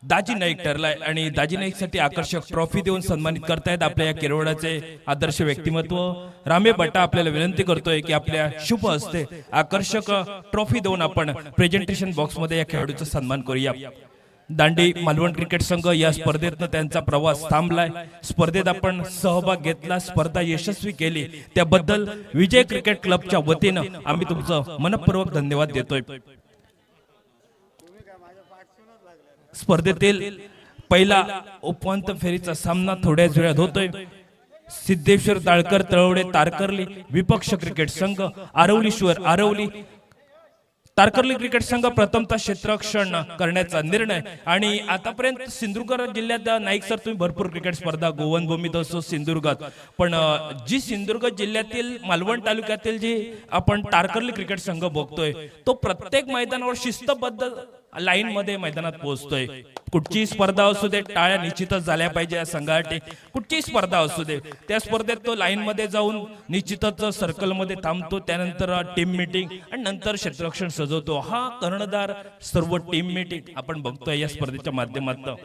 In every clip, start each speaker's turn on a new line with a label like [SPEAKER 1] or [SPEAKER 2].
[SPEAKER 1] दाजी नाईक ठरलाय आणि दाजी नाईक साठी आकर्षक ट्रॉफी देऊन सन्मानित करतायत आपल्या या केरवडाचे आदर्श व्यक्तिमत्व रामे बट्टा आपल्याला विनंती करतोय की आपल्या शुभ हस्ते आकर्षक ट्रॉफी देऊन आपण प्रेझेंटेशन बॉक्स मध्ये या खेळाडूचा सन्मान करूया। दांडी मालवण क्रिकेट संघ या स्पर्धेतनं त्यांचा प्रवास थांबलाय। स्पर्धेत आपण सहभाग घेतला, स्पर्धा यशस्वी केली, त्याबद्दल विजय क्रिकेट क्लबच्या वतीनं आम्ही तुमचं मनपूर्वक धन्यवाद देतोय। स्पर्धेतील पहिला उपांत्य फेरीचा सामना थोड्याच वेळात होतोय। सिद्धेश्वर दाळकर तळवडे तारकर्ली विपक्ष क्रिकेट संघ आरवलीश्वर आरवली। तारकर्ली क्रिकेट संघ प्रथमतः क्षेत्ररक्षण करण्याचा निर्णय आणि आतापर्यंत सिंधुदुर्ग जिल्ह्यात नाईक सर तुम्ही भरपूर क्रिकेट स्पर्धा गोवन भूमीत असो सिंधुदुर्गात, पण जी सिंधुदुर्ग जिल्ह्यातील मालवण तालुक्यातील जी आपण तारकर्ली क्रिकेट संघ बघतोय तो प्रत्येक मैदानावर शिस्तबद्ध लाईन मध्ये मैदानात पोहोचतोय। कुठची स्पर्धा असू दे टाळ्या निश्चितच झाल्या पाहिजे या संघासाठी। कुठची स्पर्धा असू दे त्या स्पर्धेत तो लाईन मध्ये जाऊन निश्चितच सर्कल मध्ये थांबतो, त्यानंतर टीम मीटिंग आणि नंतर क्षेत्ररक्षण सजवतो। हा कर्णधार सर्व टीम मीटिंग आपण बघतोय या स्पर्धेच्या माध्यमातून।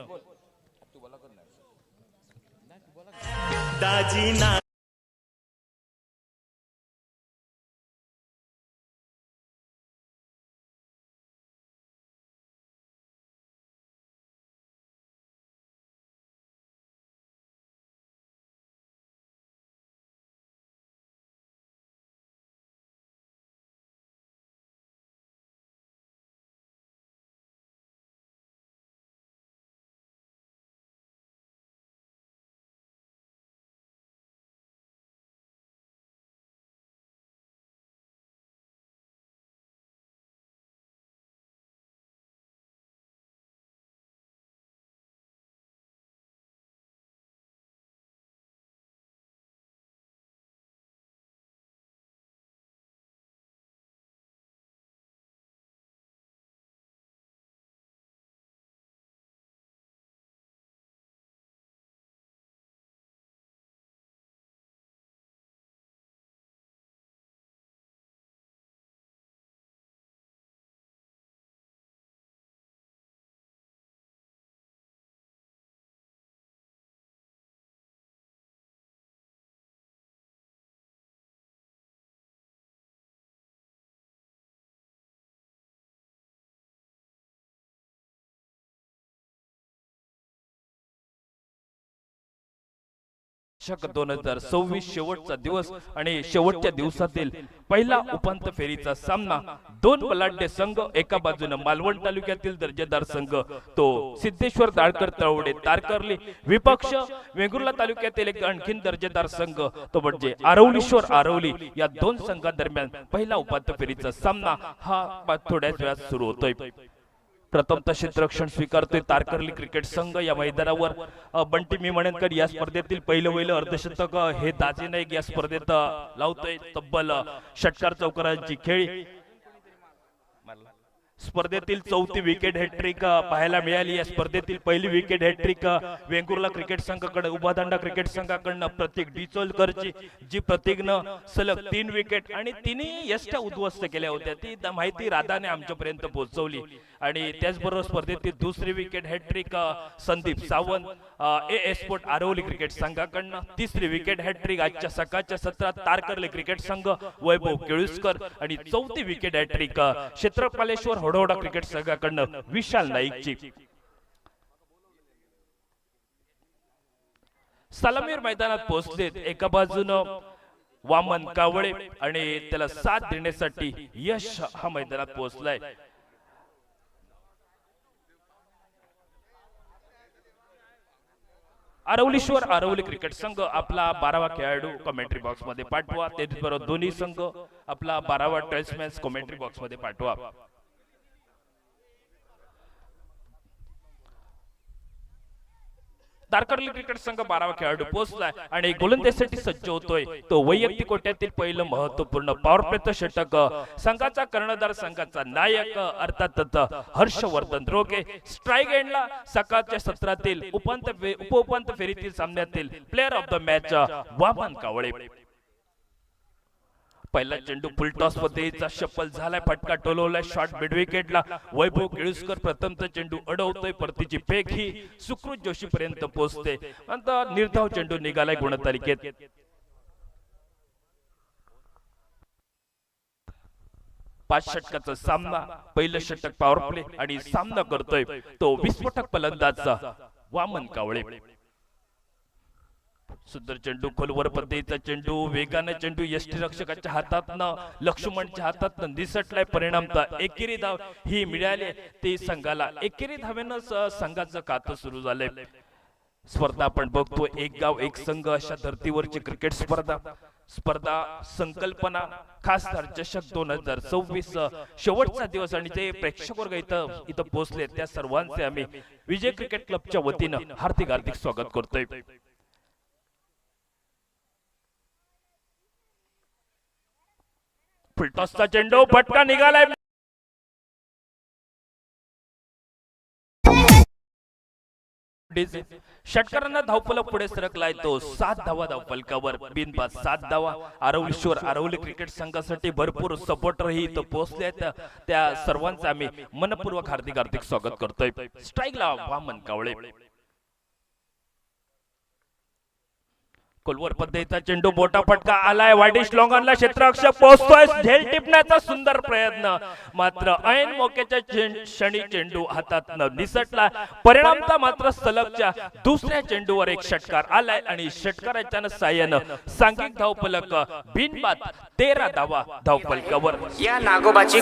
[SPEAKER 1] चषक 2026 शेवटचा दिवस आणि शेवटच्या दिवसातील पहिला उपांत्य फेरीचा सामना दोन बलाढ्य संघ, एका बाजूने मालवण तालुक्यातील दर्जेदार संघ तो सिद्धेश्वर दाळकर तळवडे तारकर्ली विपक्ष वेंगुर्ला तालुक्यातील एक आणखीन दर्जेदार संघ तो म्हणजे आरवलीश्वर आरवली, या दोन संघांदरम्यान पहिला उपांत्य फेरीचा सामना हा थोड्याच वेळात सुरू होतोय। प्रथमतः क्षेत्ररक्षण स्वीकारतोय तारकर्ली क्रिकेट संघ। या मैदानावर बंटी मी म्हणेनकर या स्पर्धेतील पहिलं अर्धशतक हे दाजी नाईक या स्पर्धेत लावतोय। तब्बल षटकार चौकारांची खेळी स्पर्धेतील चौथी विकेट हॅट्रिक पाहायला मिळाली। या स्पर्धेतील पहिली विकेट हॅट्रिक वेंगुर्ला क्रिकेट संघाकडे उभादांडा क्रिकेट संघाकडनं प्रतीक डिचोलकरची, जी प्रतीकनं सलग 3 विकेट आणि तिन्ही यष्ट्या उद्ध्वस्त केल्या होत्या, ती माहिती राधाने आमच्यापर्यंत पोहोचवली। आणि त्याचबरोबर स्पर्धेतील दुसरी wicket hat trick Sandeep Sawant a sport Aravali cricket संघाकडनं, तिसरी विकेट हॅट्रिक आजच्या सकाळच्या सत्रात तारकर्ली क्रिकेट संघ वैभव केळुसकर आणि चौथी विकेट हॅट्रिक क्षेत्रपालेश्वर होडोडा क्रिकेट संघाकडनं विशाल नाईकची। सलामीर मैदानात पोहोचलेत एका बाजूनं वामन कावळे आणि त्याला साथ देण्यासाठी यश हा मैदानात पोहोचलाय। आरवलीश्वर आरवली क्रिकेट संघ आपला 12वा खेळाडू कमेंट्री बॉक्स मध्ये पाठवा, त्याचबरोबर दोन्ही संघ आपला 12वा टेस्टमॅन कमेंट्री बॉक्स मध्ये पाठवा। तारकर्ली क्रिकेट संघ 12वा खेळाडू पोहोचलाय आणि गोलंदाजीसाठी सज्ज होतोय। तो वैयक्तिक कोट्यातील पहिलं महत्त्वपूर्ण पॉवर प्लेचं षटक संघाचा कर्णधार, संघाचा नायक अर्थातच हर्षवर्धन रोगे। स्ट्राइक एंडला सकाळच्या सत्रातील उप-उपांत्य फेरीतील सामन्यातील player of the match Waman Kawale. पहिला चेंडू फुलटॉस पद्धतीचा शफल झालाय, फटका टोलवलाय, शॉट मिड विकेटला. वैभव केळुसकर प्रथमचा चेंडू अडवतोय, परतीची फेक ही सुकृत जोशी पर्यंत पोहोचते. नंतर निर्धाव चेंडू निघालाय गुणतालिकेत. 5 षटकाचा सामना, पहिलं षटक पॉवर प्ले आणि सामना करतोय तो विस्फोटक फलंदाज वामन कावळे. सुंदर चेंडू, खोलवर पद्धतीचा चेंडू, वेगाने चेंडू यष्टीरक्षकाच्या हातातनं, लक्ष्मणच्या हातातनं निसटलाय. परिणामतः एकेरी धाव ही मिळाली. ते संघाला एकेरी धावेनं संघाचं खातं सुरू झालंय. स्पर्धा आपण बघतो, एक गाव एक संघ अशा धर्तीवरची क्रिकेट स्पर्धा संकल्पना खासदार चषक 2024 शेवटचा दिवस आणि ते प्रेक्षक वर्ग इथं पोहोचले. त्या सर्वांचे आम्ही विजय क्रिकेट क्लबच्या वतीनं हार्दिक स्वागत करतोय. फुलटॉसचा चेंडू, फटका निघालाय. षटकारांना धावफलक पुढे सरकलाय तो 7 धावा धावफलकावर. बिनबाद 7 धावा. आरवली क्रिकेट संघासाठी भरपूर सपोर्टर ही इथं पोहोचले आहेत. त्या सर्वांचं आम्ही मनपूर्वक हार्दिक स्वागत करतोय. स्ट्राईकला वामन कावळे. कोलवर पद्धतीचा चेंडू, मोठा फटका आलाय, वाईडिश लॉंगॉनला क्षेत्ररक्षक पोहोचतोय, झेल टिपण्याचा सुंदर प्रयत्न, मात्र ऐन मोक्याच्या क्षणी चेंडू हातात निसटला. परिणामतः मात्र सलगच्या दुसऱ्या चेंडूवर एक षटकार आलाय आणि षटकाराच्या साह्यानं सांघिक धावफलक बिनबाद 13 धावा धावफलकावर.
[SPEAKER 2] या नागोबाची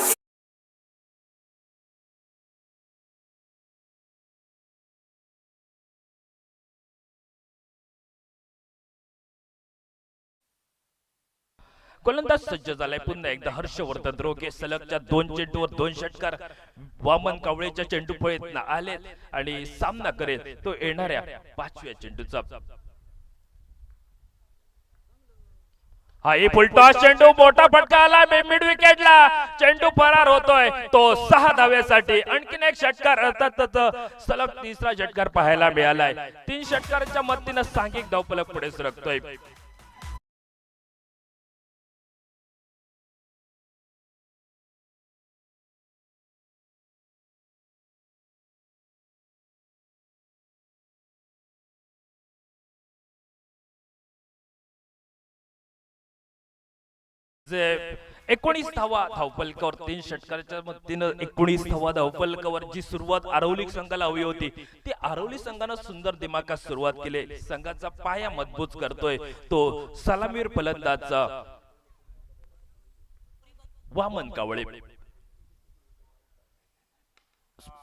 [SPEAKER 1] गोलंदाज सज्ज झालाय. पुन्हा एकदा हर्षवर्धन रोगे. सलगच्या 2 चेंडूवर 2 षटकार वामन कावळेच्या चेंडू फळीत आले आणि सामना करेल तो येणाऱ्या 5व्या चेंडूचा. हा फुलटॉस चेंडू, मोठा फटका आला मिड विकेटला. चेंडू फरार होतोय तो 6 धाव्यासाठी. आणखीन एक षटकार, अर्थातच सलग 3रा षटकार पाहायला मिळालाय. 3 षटकाराच्या मदतीनं सांघिक धावफलक पुढे सरकतोय. जे 19 धावा धावफलकावर 3 षटकाराच्या मदतीनं 19 धावा धावफलकावर जी सुरुवात आरवली संघाला हवी होती ती आरवली संघानं सुंदर दिमाखात सुरुवात केली. संघाचा पाया मजबूत करतोय तो सलामीर फलंदाज वामन कावळे.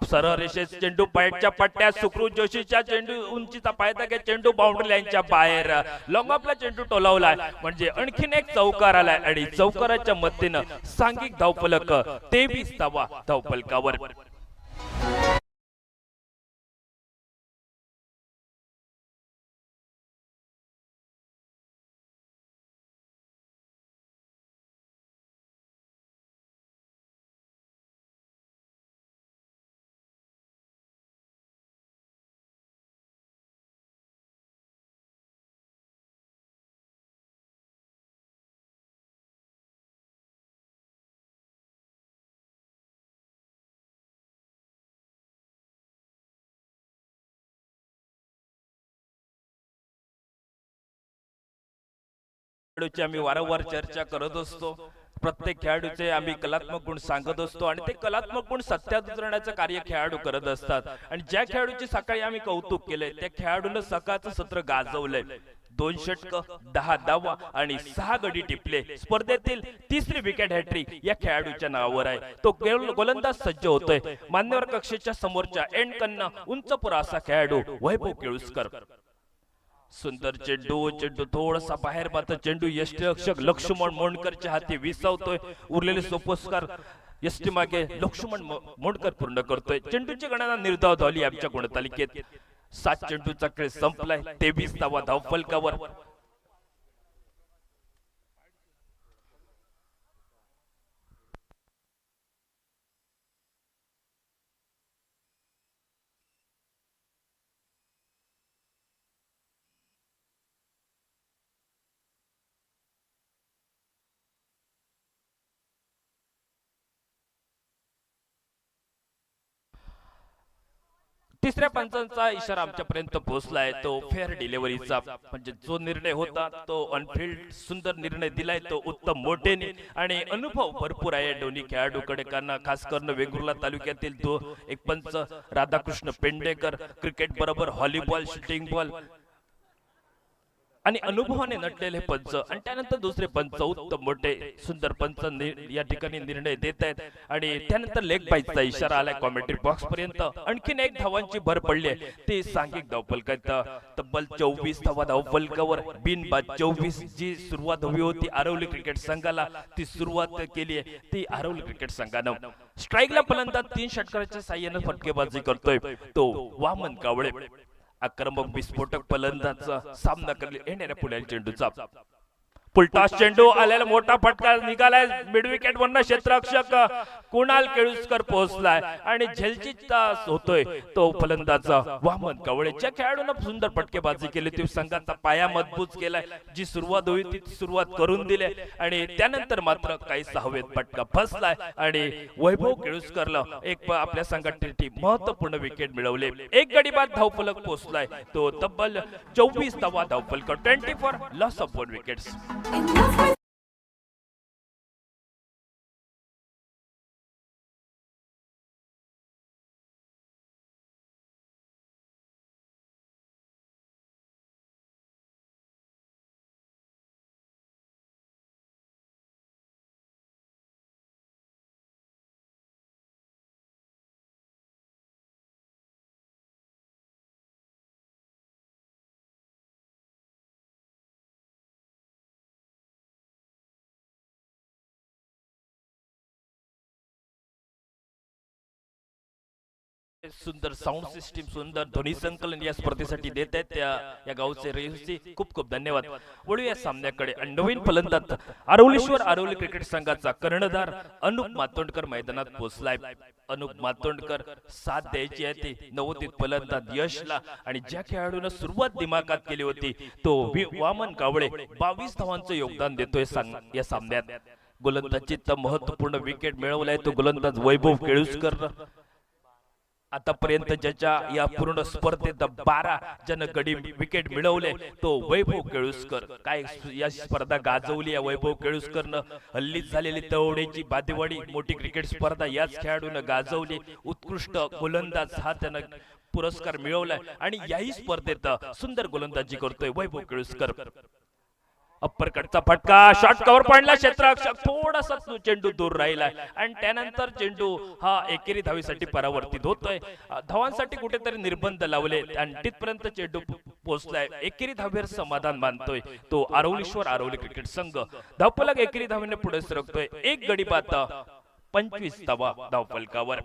[SPEAKER 1] सरळ रेषेत चेंडू, पायटच्या पट्ट्यात सुकृत जोशीच्या चेंडू उंचीचा पायथा घेत चेंडू बाउंड्री लाईनच्या बाहेर. लॉंग ऑफला चेंडू टोलावलाय म्हणजे आणखीन एक चौकार आलाय आणि चौकाराच्या मदतीनं सांघिक धावफलक 23 धावा धावफलकावर. खेळाडूची आम्ही वारंवार चर्चा करत असतो. प्रत्येक खेळाडूचे आम्ही कलात्मक गुण सांगत असतो आणि ते कलात्मक गुण सत्यात उतरवण्याचं कार्य खेळाडू करत असतात. आणि ज्या खेळाडूची सकाळी आम्ही कौतुक केलंय त्या खेळाडूनं सकाळचं सत्र गाजवलंय. 2 षटक, 10 धावा आणि 6 गडी टिपले. स्पर्धेतील 3री विकेट हॅट्रिक या खेळाडूच्या नावावर आहे. तो गोलंदाज सज्ज होतोय. मान्यवर कक्षेच्या समोरच्या एंड कन्ना उंचपुरा असा खेळाडू वैभव केळुसकर. सुंदर चेंडू थोडासा बाहेर मात्र चेंडू यष्टीरक्षक लक्ष्मण मोंडकरच्या हाती विसावतोय. उरलेले सोपस्कार यष्टी मागे लक्ष्मण मोंडकर पूर्ण करतोय. चेंडूची गणना निर्धाव झाली आमच्या गुणतालिकेत. 7 चेंडूचा खेळ संपलाय. 23 धावा धावफलकावर. तिसऱ्या पंचांचा इशारा आमच्यापर्यंत पोहोचलाय, तो फेअर डिलिव्हरीचा, म्हणजे जो निर्णय होता तो ऑनफिल्ड सुंदर निर्णय दिलाय तो उत्तम मोठेने, आणि अनुभव भरपूर आहे दोन्ही खेळाडूकडे. कारण खास करून वेंगुर्ला तालुक्यातील तो एक पंच राधाकृष्ण पेंडेकर, क्रिकेट बरोबर व्हॉलीबॉल, शूटिंग बॉल आणि अनुभवाने नटलेले पंच, आणि त्यानंतर दुसरे पंच उत्तम मोठे सुंदर पंच या ठिकाणी निर्णय देत आहेत. आणि त्यानंतर लेग बाईचा इशारा आलाय कॉमेंट्री बॉक्स पर्यंत. आणखीन एक धावांची भर पडली आहे, ती सांघिक धावफलकात तब्बल 24 धावा धावफलकावर बिनबाद 24. जी सुरुवात हवी होती आरवली क्रिकेट संघाला, ती सुरुवात केली आहे ती आरवली क्रिकेट संघानं. स्ट्राईकला फलंदाज 3 षटकाराच्या साह्याने फटकेबाजी करतोय तो वामन कावळे. आक्रमक विस्फोटक फलंदाजाचा सामना करले येणाऱ्या पुढील चेंडूचा पुलटास चेंडू आलेला मोठा फटका निघालाय. मिड विकेट वरनं क्षेत्ररक्षक कुणाल केळुसकर पोहोचलाय आणि झेलचित होतोय तो फलंदाज वामन कावळे. ज्या खेळाडूंना सुंदर फटकेबाजी केली, ती संघाचा पाया मजबूत केलाय. जी सुरुवात होई ती सुरुवात करून दिली, आणि त्यानंतर मात्र काही हवेत फटका फसलाय आणि वैभव केळुसकरला एक आपल्या संघटनेसाठी महत्वपूर्ण विकेट मिळवले. एक गडी बाद धावफलक पोहोचलाय तो तब्बल 24 धावा धावफलक, 24 लॉस ऑफ 1 विकेट्स. सुंदर साऊंड सिस्टीम, सुंदर ध्वनी संकलन या स्पर्धेसाठी देत आहेत या गावचे रहिवासी. खूप खूप धन्यवाद. वळूया सामन्याकडे. नवीन फलंदाज आरवलीश्वर आरवली क्रिकेट संघाचा कर्णधार अनुप मातोंडकर मैदानात पोहोचलाय. अनुप मातोंडकर साथ द्यायची आहे ती नवोदित फलंदाज यशला, आणि ज्या खेळाडूने सुरुवात दिमागात केली होती तो वामन कावळे 22 धावांचं योगदान देतोय या सामन्यात. गोलंदाजीत महत्वपूर्ण विकेट मिळवलाय तो गोलंदाज वैभव केळुसकर. आतापर्यंत ज्याच्या या पूर्ण स्पर्धेत 12 जन गडी विकेट मिळवले तो वैभव केळुसकर. काय या स्पर्धा गाजवली या वैभव केळुसकरनं. हल्लीच झालेली तवडेची बादेवाडी मोठी क्रिकेट स्पर्धा याच खेळाडूनं गाजवली. उत्कृष्ट गोलंदाज हा त्यानं पुरस्कार मिळवलाय, आणि याही स्पर्धेत सुंदर गोलंदाजी करतोय वैभव केळुसकर. अप्परकटचा फटका, शॉट कव्हर पॉइंटला क्षेत्ररक्षक थोडासा चेंडू दूर राहिलाय, आणि त्यानंतर चेंडू हा एकेरी धावीसाठी परावर्तित होतोय. धावांसाठी कुठेतरी निर्बंध लावले आणि तिथपर्यंत चेंडू पोहोचलाय. एकेरी धावेवर समाधान मानतोय तो आरवलीश्वर आरवली क्रिकेट संघ. धावफलक एकेरी धावेने पुढे सरकतोय. एक गडी बाद 25 धावा धावफलकावर.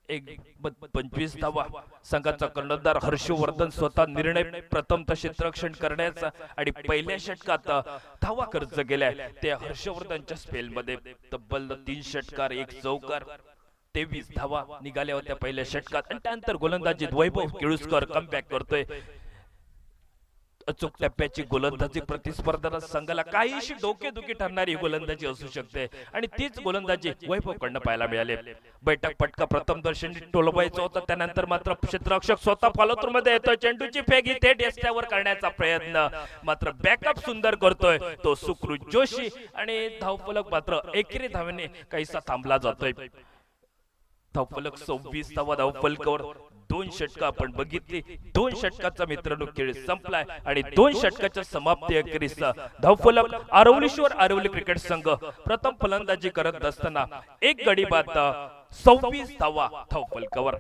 [SPEAKER 1] 25 धावा. संघाचा कर्णधार हर्षवर्धन स्वतः निर्णय प्रथमतः क्षेत्ररक्षण करण्याचा आणि पहिल्या षटकात धावा खर्च केलाय ते हर्षवर्धनच्या स्पेल मध्ये. तब्बल 3 षटकार 1 चौकार 23 धावा निघाल्या होत्या पहिल्या षटकात, आणि त्यानंतर गोलंदाजीत वैभव केळुसकर कमबॅक करतोय. अचूक टप्प्याची गोलंदाजी प्रतिस्पर्धा संघाला काहीशी डोकेदुखी ठरणारी गोलंदाजी असू शकते, आणि तीच गोलंदाजी वैभवकडनं पाहायला मिळाली. बैठक फटका प्रथम दर्शनी टोलवायचा होता, त्यानंतर मात्र क्षेत्ररक्षक स्वतः फॉलोथ्रू मध्ये येतोय. चेंडूची फेक ही थेट यष्ट्यावर करण्याचा प्रयत्न, मात्र बॅकअप सुंदर करतोय तो सुकृत जोशी, आणि धावफलक मात्र एकेरी धावेने काहीसा थांबला जातोय. धावफलक 26 धावा धावफलकावर. 2 षटका आपण बघितली. 2 षटकाचा मित्रांनो खेळ संपलाय, आणि 2 षटकाच्या समाप्ती अखेरीस धावफलक आरवलीश्वर आरवली क्रिकेट संघ प्रथम फलंदाजी करत असताना एक गडी बाद 26 धावा धावफलकावर.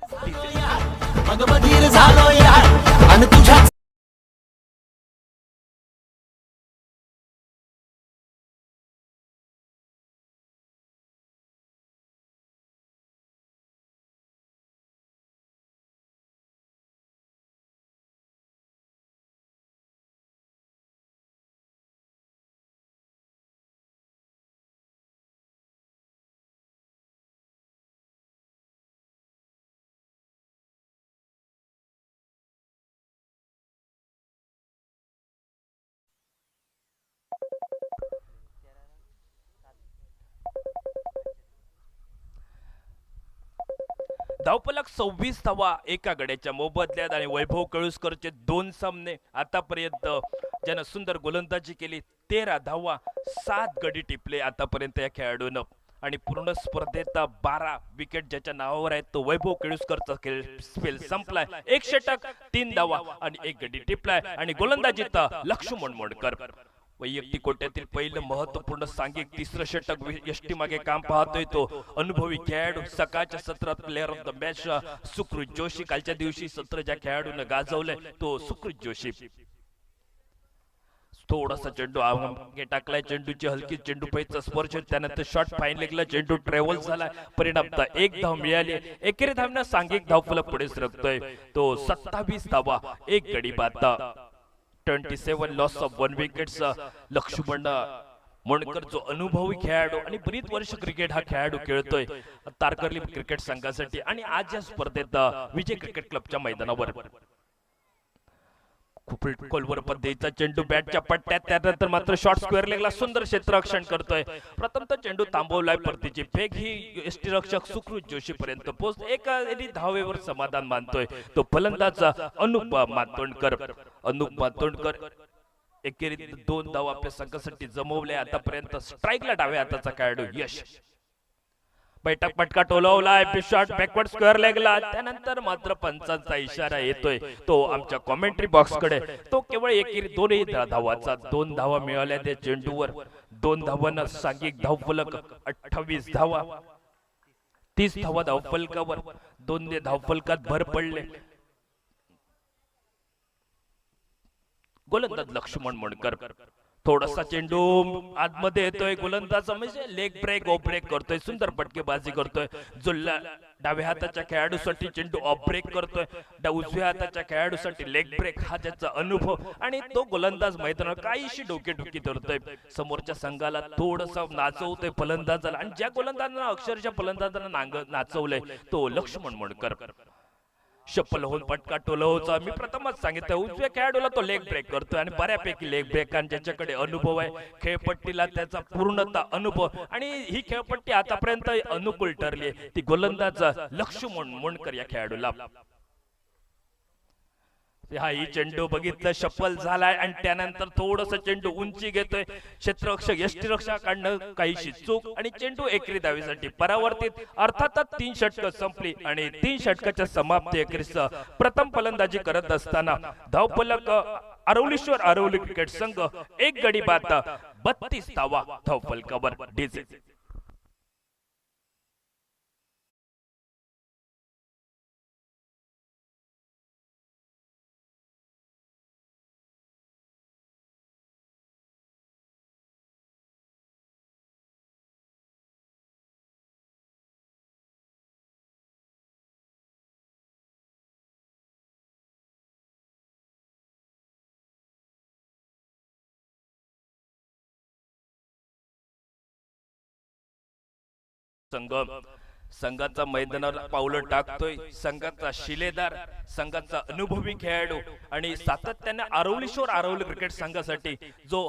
[SPEAKER 1] धावफलक 26 धावा एका गड्याच्या मोबदल्यात आणि वैभव केळुसकरचे 2 सामने आतापर्यंत ज्यानं सुंदर गोलंदाजी केली 13 धावा 7 गडी टिपले आतापर्यंत या खेळाडूनं आणि पूर्ण स्पर्धेत 12 विकेट ज्याच्या नावावर आहेत तो वैभव केळुसकरचा स्पेल संपलाय. एक षटक 3 धावा आणि 1 गडी टिपलाय आणि गोलंदाजीत लक्ष्मण मोडकर वैयक्तिक कोट्यातील पहिलं महत्वपूर्ण सांघिक तिसरं षटक यष्टी मागे काम पाहतोय तो अनुभवी खेळाडू सकाळच्या सत्रात प्लेअर ऑफ द मॅच सुकृत जोशी. कालच्या दिवशी सत्र ज्या खेळाडूने गाजवलंय तो सुकृत जोशी. थोडासा चेंडू आगे टाकलाय, चेंडूची हलकी चेंडू पैचा स्पर्श त्यानंतर शॉट फाईन लेगला चेंडू ट्रॅव्हल झाला. परिणामता 1 धाव मिळाली. एकेरी धावना सांघिक धावफलक पुढे सरकतोय तो 27 धावा 1 गडी बाद. 27 loss of 1 wickets. Laxman Modkar जो अनुभवी खेळाडू आणि बरीच वर्ष क्रिकेट हा खेळाडू खेळतोय तारकर्ली क्रिकेट संघासाठी आणि आज या स्पर्धेत विजय क्रिकेट क्लबच्या मैदानावर खूप खोलवर पद्धतीचा चेंडू बॅटच्या पट्ट्यात त्यानंतर मात्र शॉर्ट स्क्वेअर लेगला सुंदर क्षेत्ररक्षण करतोय. प्रथमतः चेंडू थांबवलाय परतीची फेक ही यष्टीरक्षक सुकृत जोशी पर्यंत पोहोच एका धावेवर समाधान मानतोय तो फलंदाज अनुप मातोंडकर. अनुप मातोंडकर एकेरीत 2 धावा आपल्या संघासाठी जमवल्या. आतापर्यंत स्ट्राईकला डाव्या हाताचा खेळाडू यश. बैठक पटका टोलवलाय शॉट बॅकवर्ड स्क्वेअर लेगला त्यानंतर मात्र पंचांचा इशारा येतोय तो आमच्या कॉमेंट्री बॉक्स कडे. तो केवळ एकेरी 2 धावाचा 2 धावा मिळाल्या त्या चेंडूवर. 2 धावांना सांघिक धावफलक 28 धावा 30 धावा धावफलकावर. 2 धावफलकात भर पडले. गोलंदाज लक्ष्मण मोडकर थोडासा चेंडू आतमध्ये येतोय. गोलंदाज म्हणजे लेग ब्रेक ऑफ ब्रेक करतोय. सुंदर फटकेबाजी करतोय. जो डाव्या हाताच्या खेळाडूसाठी चेंडू ऑफ ब्रेक करतोय. उजव्या हाताच्या खेळाडूसाठी लेग ब्रेक हा त्याचा अनुभव आणि तो गोलंदाज मैदानावर काहीशी डोकेदुखी धरतोय. समोरच्या संघाला थोडंसं नाचवतोय फलंदाजाला आणि ज्या गोलंदाजांना अक्षरशः फलंदाजांना नाचवलंय तो लक्ष्मण मोडकर. शप्पल होऊन पटका टोलवचा मी प्रथमच सांगितलं उजव्या खेळाडूला तो लेग ब्रेक करतोय आणि बऱ्यापैकी लेग ब्रेक आणि ज्याच्याकडे अनुभव आहे खेळपट्टीला त्याचा पूर्णतः अनुभव आणि ही खेळपट्टी आतापर्यंत अनुकूल ठरली ती गोलंदाज लक्ष्मण मोडकर या खेळाडूला. हा ही चेंडू बघितलं शप्पल झालाय आणि त्यानंतर थोडस चेंडू उंची घेतोय क्षेत्ररक्षक यष्टीरक्षकाकडनं काहीशी चूक आणि चेंडू एकेरी धावेसाठी परावर्तित. अर्थातच 3 षटक संपली आणि 3 षटकाच्या समाप्ती एकेरीस प्रथम फलंदाजी करत असताना धावफलक आरवलीश्वर आरवली क्रिकेट संघ 1 गडी बाद 32 धावा धावफलकावर. डीजे संघाचा मैदानावर पावलं टाकतोय. संघाचा शिलेदार संघाचा अनुभवी खेळाडू आणि सातत्याने आरवलीश्वर आरवली क्रिकेट संघासाठी जो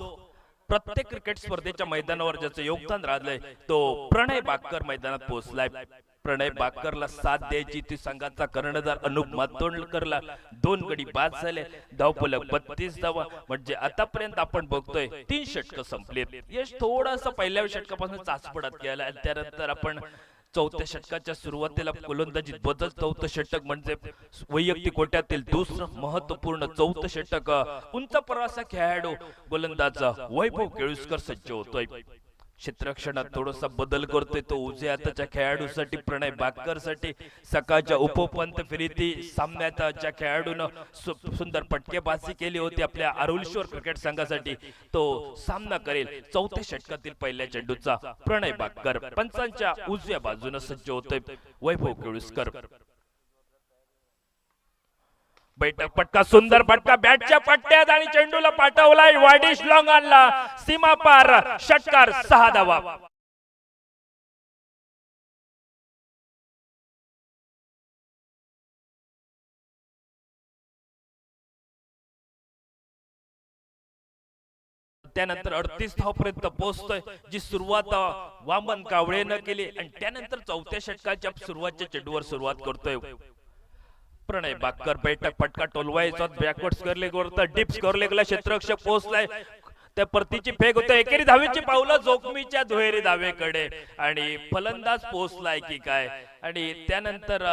[SPEAKER 1] प्रत्येक क्रिकेट स्पर्धेच्या मैदानावर ज्याचं योगदान राहिलंय तो प्रणय बाकर मैदानात पोहोचलाय. प्रणय बाकरला साथ द्यायची ती संघाचा कर्णधार अनुप मातोंडकरला 2 गडी बाद झाले. धावफलक 32 धावा म्हणजे आतापर्यंत आपण बघतोय 3 षटक संपले. यश थोडासा पहिल्या षटकापासून चाचपडत गेला त्यानंतर आपण चौथ्या षटकाच्या सुरुवातीला गोलंदाजीत बदल. 4थं षटक म्हणजे वैयक्तिक कोट्यातील दुसरं महत्वपूर्ण 4थं षटक. उंच प्रवासा खेळाडू गोलंदाज वैभव केळुसकर सज्ज होतोय. क्षेत्ररक्षणात थोडासा बदल करतोय तो उजव्या हाताच्या खेळाडूसाठी प्रणय बाकर साठी. सकाळच्या उपपंत फेरीती सामन्यात ज्या खेळाडूनं सुंदर फटकेबाजी केली होती आपल्या आरवलीश्वर क्रिकेट संघासाठी तो सामना करेल 4थ्या षटकातील पहिल्या चेंडूचा प्रणय बाकर. पंचांच्या उजव्या बाजूने सज्ज होतोय वैभव केळुसकर. बैठक पटका सुंदर फटका बॅटच्या पट्ट्यात आणि चेंडूला पाठवलाय वाडिश लॉंग आणला सीमा पार. षटकार 6 धावा. त्यानंतर 38 धावपर्यंत पोहोचतोय, जी सुरुवात वामन कावळेनं केली आणि त्यानंतर चौथ्या षटकाच्या सुरुवातीच्या चेंडूवर सुरुवात करतोय प्रणय बाकर. बैठक फटका टोलवायचा, बॅकवर्ड स्क्वेअर लेगवर तर डीप स्क्वेअर लेगला क्षेत्ररक्षक पोहोचलाय, त्या परतीची फेक होते, एकेरी धावेची पावलं जोखमीच्या दुहेरी धावेकडे आणि फलंदाज पोहोचलाय की काय. आणि त्यानंतर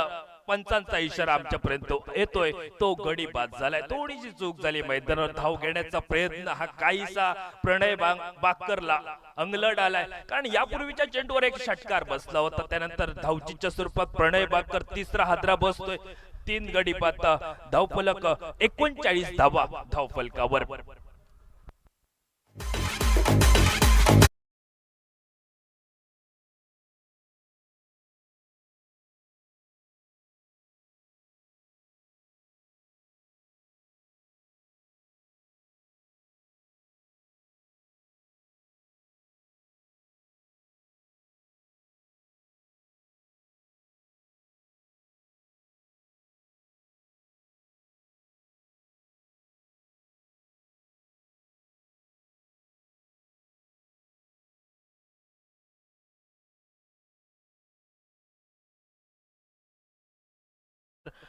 [SPEAKER 1] पंचांचा इशारा आमच्यापर्यंत येतोय, तो गडी बाद झालाय. थोडीशी चूक झाली, मैदानावर धाव घेण्याचा प्रयत्न हा काहीसा प्रणय बाकरला अंगलट आलाय, कारण यापूर्वीच्या चेंडूवर एक षटकार बसला होता. त्यानंतर धावचीच्या स्वरूपात प्रणय बाकर तिसरा हादरा बसतोय, 3 गडी बाद, धावफलक 39 धावा धावफलकावर.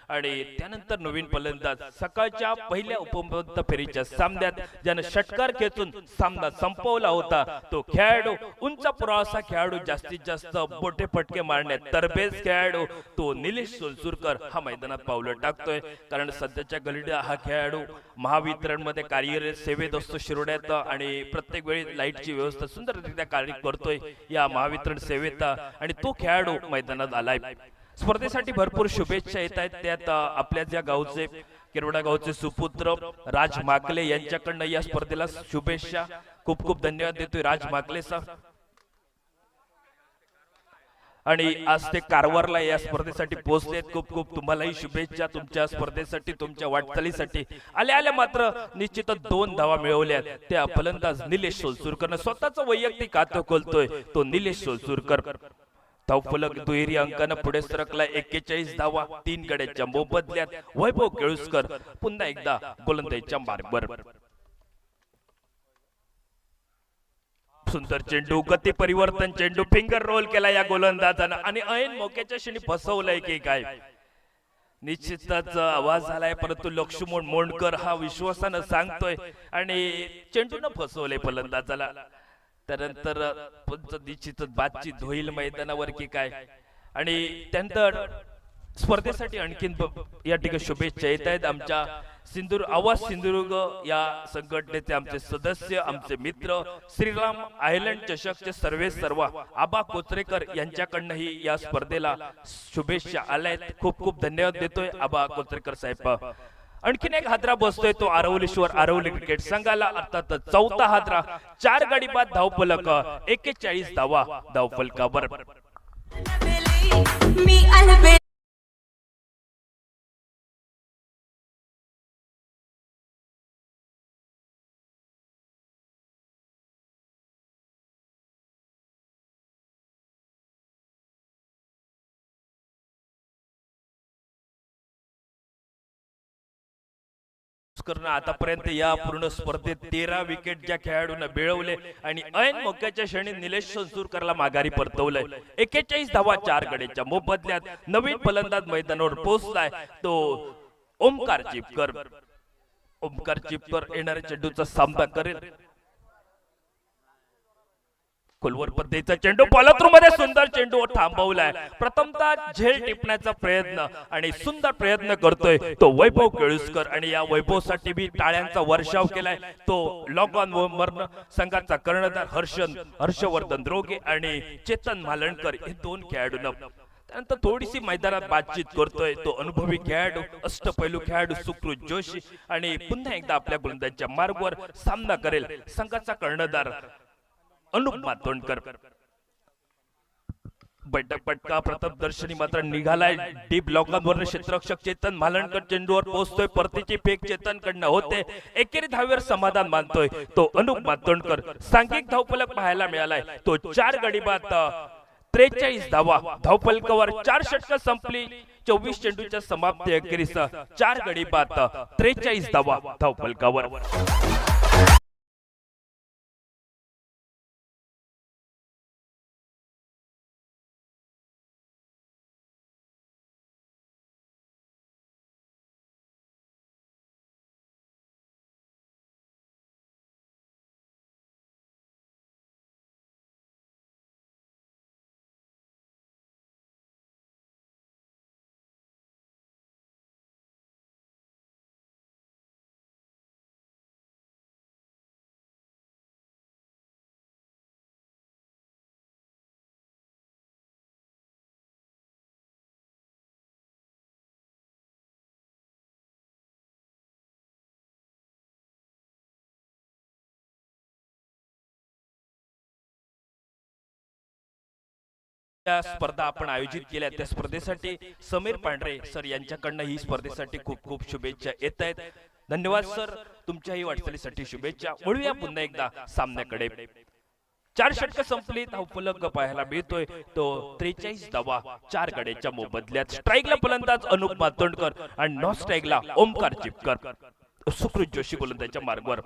[SPEAKER 1] आणि त्यानंतर नवीन फलंदाज सकाळच्या पहिल्या उपमहापौर फेरीच्या सामन्यात ज्यानं षटकार खेचून सामना संपवला होता, तो खेळाडू उंच पुरावासा खेळाडू, जास्तीत जास्त मोठे फटके मारण्यात तरबेज खेळाडू, तो निलेश सोलसुरकर हा मैदानात पावलं टाकतोय. कारण सध्याच्या घडीला हा खेळाडू महावितरण मध्ये कार्यरत सेवेत असतो शिरोड्यात आणि प्रत्येक वेळी लाईटची व्यवस्था सुंदररित्या कार्य करतोय या महावितरण सेवेत आणि तो खेळाडू मैदानात आलाय. स्पर्धेसाठी भरपूर शुभेच्छा येत आहेत. त्यात आपल्या ज्या गावचे किरवडा गावचे सुपुत्र राज माकले यांच्याकडनं या स्पर्धेला शुभेच्छा, खूप खूप धन्यवाद देतोय राज माकले सर. आणि आज ते कारवारला या स्पर्धेसाठी पोहोचलेत, खूप खूप तुम्हालाही शुभेच्छा तुमच्या स्पर्धेसाठी, तुमच्या वाटचालीसाठी. आल्या आल्या मात्र निश्चितच 2 धावा मिळवल्या. त्या फलंदाज निलेश सोलसुरकरनं स्वतःचं वैयक्तिक खातं खोलतोय, तो निलेश सोलसुरकर. धावफलक दुहेरी अंकानं पुढे सरकला, 41 धावा 3 गड्यांच्या मोबदल्यात. वैभव केळुसकर पुन्हा एकदा गोलंदाजीच्या मार्गावर. सुंदर चेंडू, गती परिवर्तन चेंडू, फिंगर रोल केला या गोलंदाजानं आणि ऐन मोक्याच्या क्षणी फसवलंय की काय. निश्चितच आवाज झालाय, परंतु लक्ष्मण मोंडकर हा विश्वासानं सांगतोय आणि चेंडूनं फसवलंय फलंदाजाला. त्यानंतर निश्चितच बातचीत होईल मैदानावर की काय. आणि त्यानंतर स्पर्धेसाठी आणखीन या ठिकाणी शुभेच्छा येत आहेत. आमच्या आवाज सिंधुदुर्ग या संघटनेचे आमचे सदस्य, आमचे मित्र, श्रीराम आयलंड चषकचे सर्व आबा कोचरेकर यांच्याकडनंही या स्पर्धेला शुभेच्छा आल्या आहेत. खूप खूप धन्यवाद देतोय आबा कोचरेकर साहेब. आणखीन एक हादरा बसतोय, तो आरवलीश्वर आरवली क्रिकेट संघाला, अर्थात चौथा हादरा. 4 गडी बाद धावफलक 41 धावा धावफलकावर. आतापर्यंत या पूर्ण स्पर्धेत 13 विकेट ज्या खेळाडूंना मिळवले आणि ऐन मोक्याच्या क्षणी निलेश सोलसुरकरला माघारी परतवलंय. 41 धावा 4 गड्यांच्या मोबदल्यात. नवीन फलंदाज मैदानावर पोहोचलाय, तो ओमकार चिपकर. ओमकार चिपकर येणाऱ्या चेंडूचा सामना करेल. खोलवर पद्धतीचा चेंडू पॉलथ्रू मध्ये सुंदर चेंडू थांबवलाय. प्रथमतः झेल टिपण्याचा प्रयत्न आणि सुंदर प्रयत्न करतोय तो वैभव केळुसकर आणि या वैभवसाठी भी टाळ्यांचा वर्षाव केलाय. तो लॉग ऑन वरन संघाचा कर्णधार हर्षवर्धन द्रोगे आणि चेतन मालणकर हे 2 खेळाडूंना. त्यानंतर थोडीशी मैदानात बातचीत करतोय तो अनुभवी खेळाडू, अष्टपैलू खेळाडू सुकृत जोशी आणि पुन्हा एकदा आपल्या गोलंदाजीच्या मार्गावर सामना करेल संघाचा कर्णधार अनुप मातोंडकर. बैठक फटका प्रथम दर्शनी मात्र निघालाय. डीप लॉकॉनवर क्षेत्ररक्षक चेतन मालणकर चेंडूवर पोहोचतोय. परतीची फेक चेतन कडनं होते. एकेरी धावेवर समाधान मानतोय तो अनुप मातोंडकर. सांघिक धावफलक पाहायला मिळालाय, तो 4 गडी बाद 43 धावा धावफलकावर. 4 षटकं संपली, 24 चेंडूच्या समाप्ती अखेरीस 4 गडी बाद 43 धावा धावफलकावर. त्या स्पर्धा आपण आयोजित केल्या त्या स्पर्धेसाठी समीर पांढरे सर यांच्याकडनं ही स्पर्धेसाठी खूप खूप शुभेच्छा येत आहेत. धन्यवाद सर, तुमच्याही वाटचालीसाठी शुभेच्छा. वळूया पुन्हा एकदा सामन्याकडे. 4 षटक संपली, धावफलक पाहायला मिळतोय तो 43 धावा 4 गड्याच्या मोबदल्यात. स्ट्राईकला फलंदाज अनुप मातोंडकर आणि नॉन स्ट्राईकला ओमकार चिपकर. सुकृत जोशी गोलंदाजाच्या मार्गावर.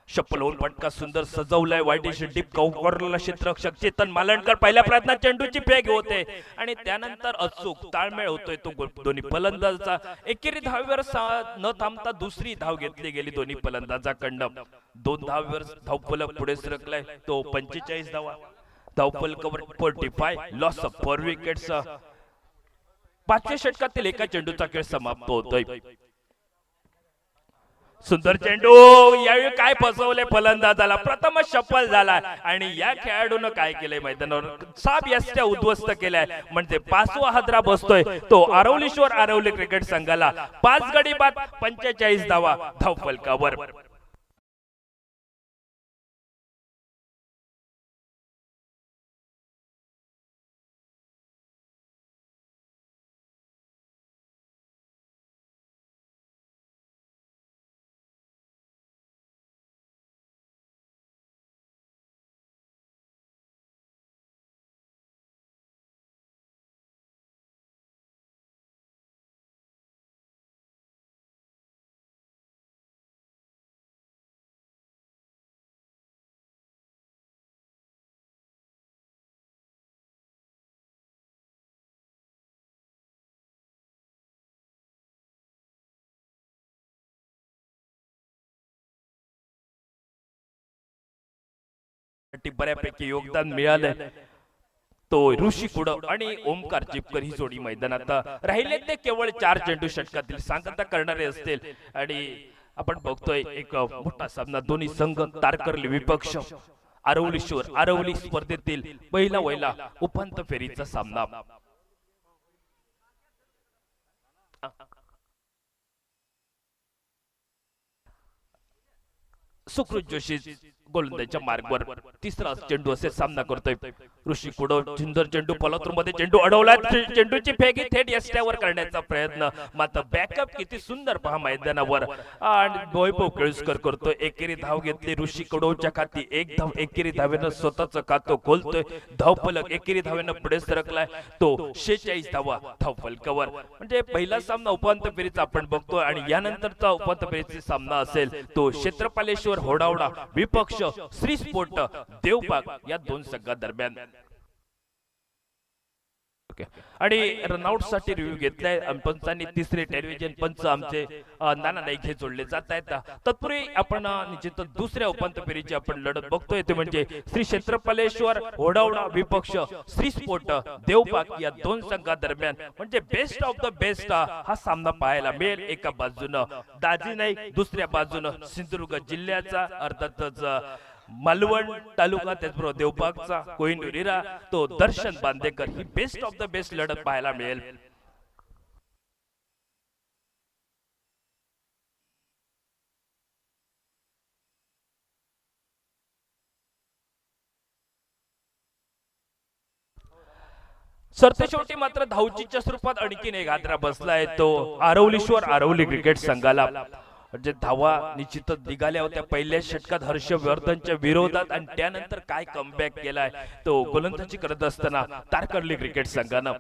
[SPEAKER 1] शप्पल होऊन फटका सुंदर सजवलाय. वाईटिश डीप कव्हरला क्षेत्ररक्षक चेतन मालणकर पहिल्या प्रयत्नात चेंडूची फेक होते आणि त्यानंतर अचूक ताळमेळ होतोय तो दोन्ही फलंदाजाचा. एकेरी धावेवर न थांबता दुसरी धाव घेतली गेली दोन्ही फलंदाजाकडनं. 2 धावेवर धावफलक पुढे सरकलाय तो 45 धावा. धावफलकावर 45 लॉस ऑफ 4 विकेट्स. 5व्या षटकातील एका चेंडूचा खेळ समाप्त होतोय. सुंदर चेंडू, यावेळी काय फसवले फलंदाजाला. प्रथमच शफल झाला आणि या खेळाडूनं काय केलंय मैदानावर साब यष्ट्या उद्ध्वस्त केलाय. म्हणजे 5वा हादरा बसतोय तो आरवलीश्वर आरवली क्रिकेट संघाला. 5 गडी बाद 45 धावा धावफलकावर. बऱ्यापैकी योगदान मिळालंय. तो ऋषी कुड आणि ओमकार चिपकर ही जोडी मैदानात राहिले. ते केवळ 4 चेंडू षटकातील सांगता करणारे असतील आणि आपण बघतोय एक मोठा सामना. दोन्ही संघ तारकर्ली विपक्ष आरवलीश्वर आरवली स्पर्धेतील पहिला उपांत्य फेरीचा सामना. सुकृत जोशी गोलंदाजाच्या मार्गावर तिसरा चेंडू असे सामना करतोय. ऋषी कुडव सुंदर चेंडू मध्ये चेंडू अडवला. चेंडूची फेकी थेट यष्ट्यावर करण्याचा प्रयत्न, मात्र बॅकअप किती सुंदर पहा मैदानावर. आणि वैभव केळुसकर करतोय. एकेरी धाव घेतली ऋषी कुडवच्या खाती. 1 धाव एकेरी धावेनं स्वतःच खातं खोलतोय. धावफलक एकेरी धावेनं पुढे सरकलाय तो 46 धावा धावफलकावर. म्हणजे पहिला सामना उपांत्य फेरीचा आपण बघतोय आणि यानंतरचा उपांत्य फेरीचा सामना असेल तो क्षेत्रपालेश्वर होडावडा विपक्ष श्री स्पोर्ट देवबाग या 2 संघादरम्यान. आणि रनआउट साठी रिव्ह्यू घेतलाय पंचांनी. तिसरे टेलिव्हिजन पंच आमचे नाना नाईक हे जोडले जात आहेत. तत्पूर्वी आपण निश्चित दुसऱ्या उपांत्य फेरीची आपण लढत बघतोय ते म्हणजे श्री क्षेत्रपालेश्वर होडावडा विपक्ष श्री स्पोर्ट देवबाग या 2 संघादरम्यान. म्हणजे बेस्ट ऑफ द बेस्ट हा सामना पाहायला मिळेल. एका बाजूनं दाजी नाईक, दुसऱ्या बाजूनं सिंधुदुर्ग जिल्ह्याचा अर्थातच मालवण तालुका, त्याचबरोबर देवबागचा कोहिनूर हिरा तो दर्शन बांदेकर. ही बेस्ट ऑफ द बेस्ट लढत पाहायला मिळेल. सरतेशेवटी मात्र धावचीच्या स्वरूपात आणखीन एक हादरा बसलाय तो आरवलीश्वर आरवली क्रिकेट संघाला. म्हणजे धावा निश्चितच निघाल्या होत्या पहिल्या षटकात हर्षवर्धनच्या विरोधात आणि त्यानंतर काय कमबॅक केलाय तो गोलंदाजी करत असताना तारकर्ली क्रिकेट संघानं.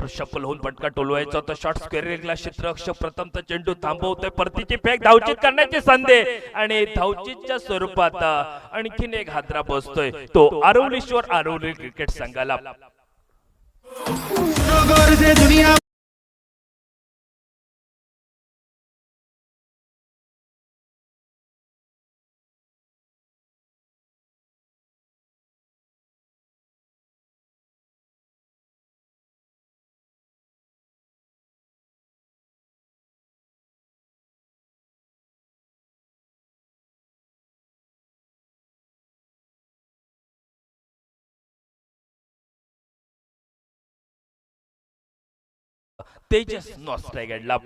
[SPEAKER 1] शफल होऊन फटका टोलवायचा होता. शॉर्ट स्क्वेअर रेगला क्षेत्ररक्षक प्रथमतः चेंडू थांबवतोय. परतीची फेक धावचीत करण्याची संधी आणि धावचीतच्या स्वरूपात आणखीन एक हादरा बसतोय तो आरवलीश्वर आरवली क्रिकेट संघाला. तेजस नॉस्ट्रायगडला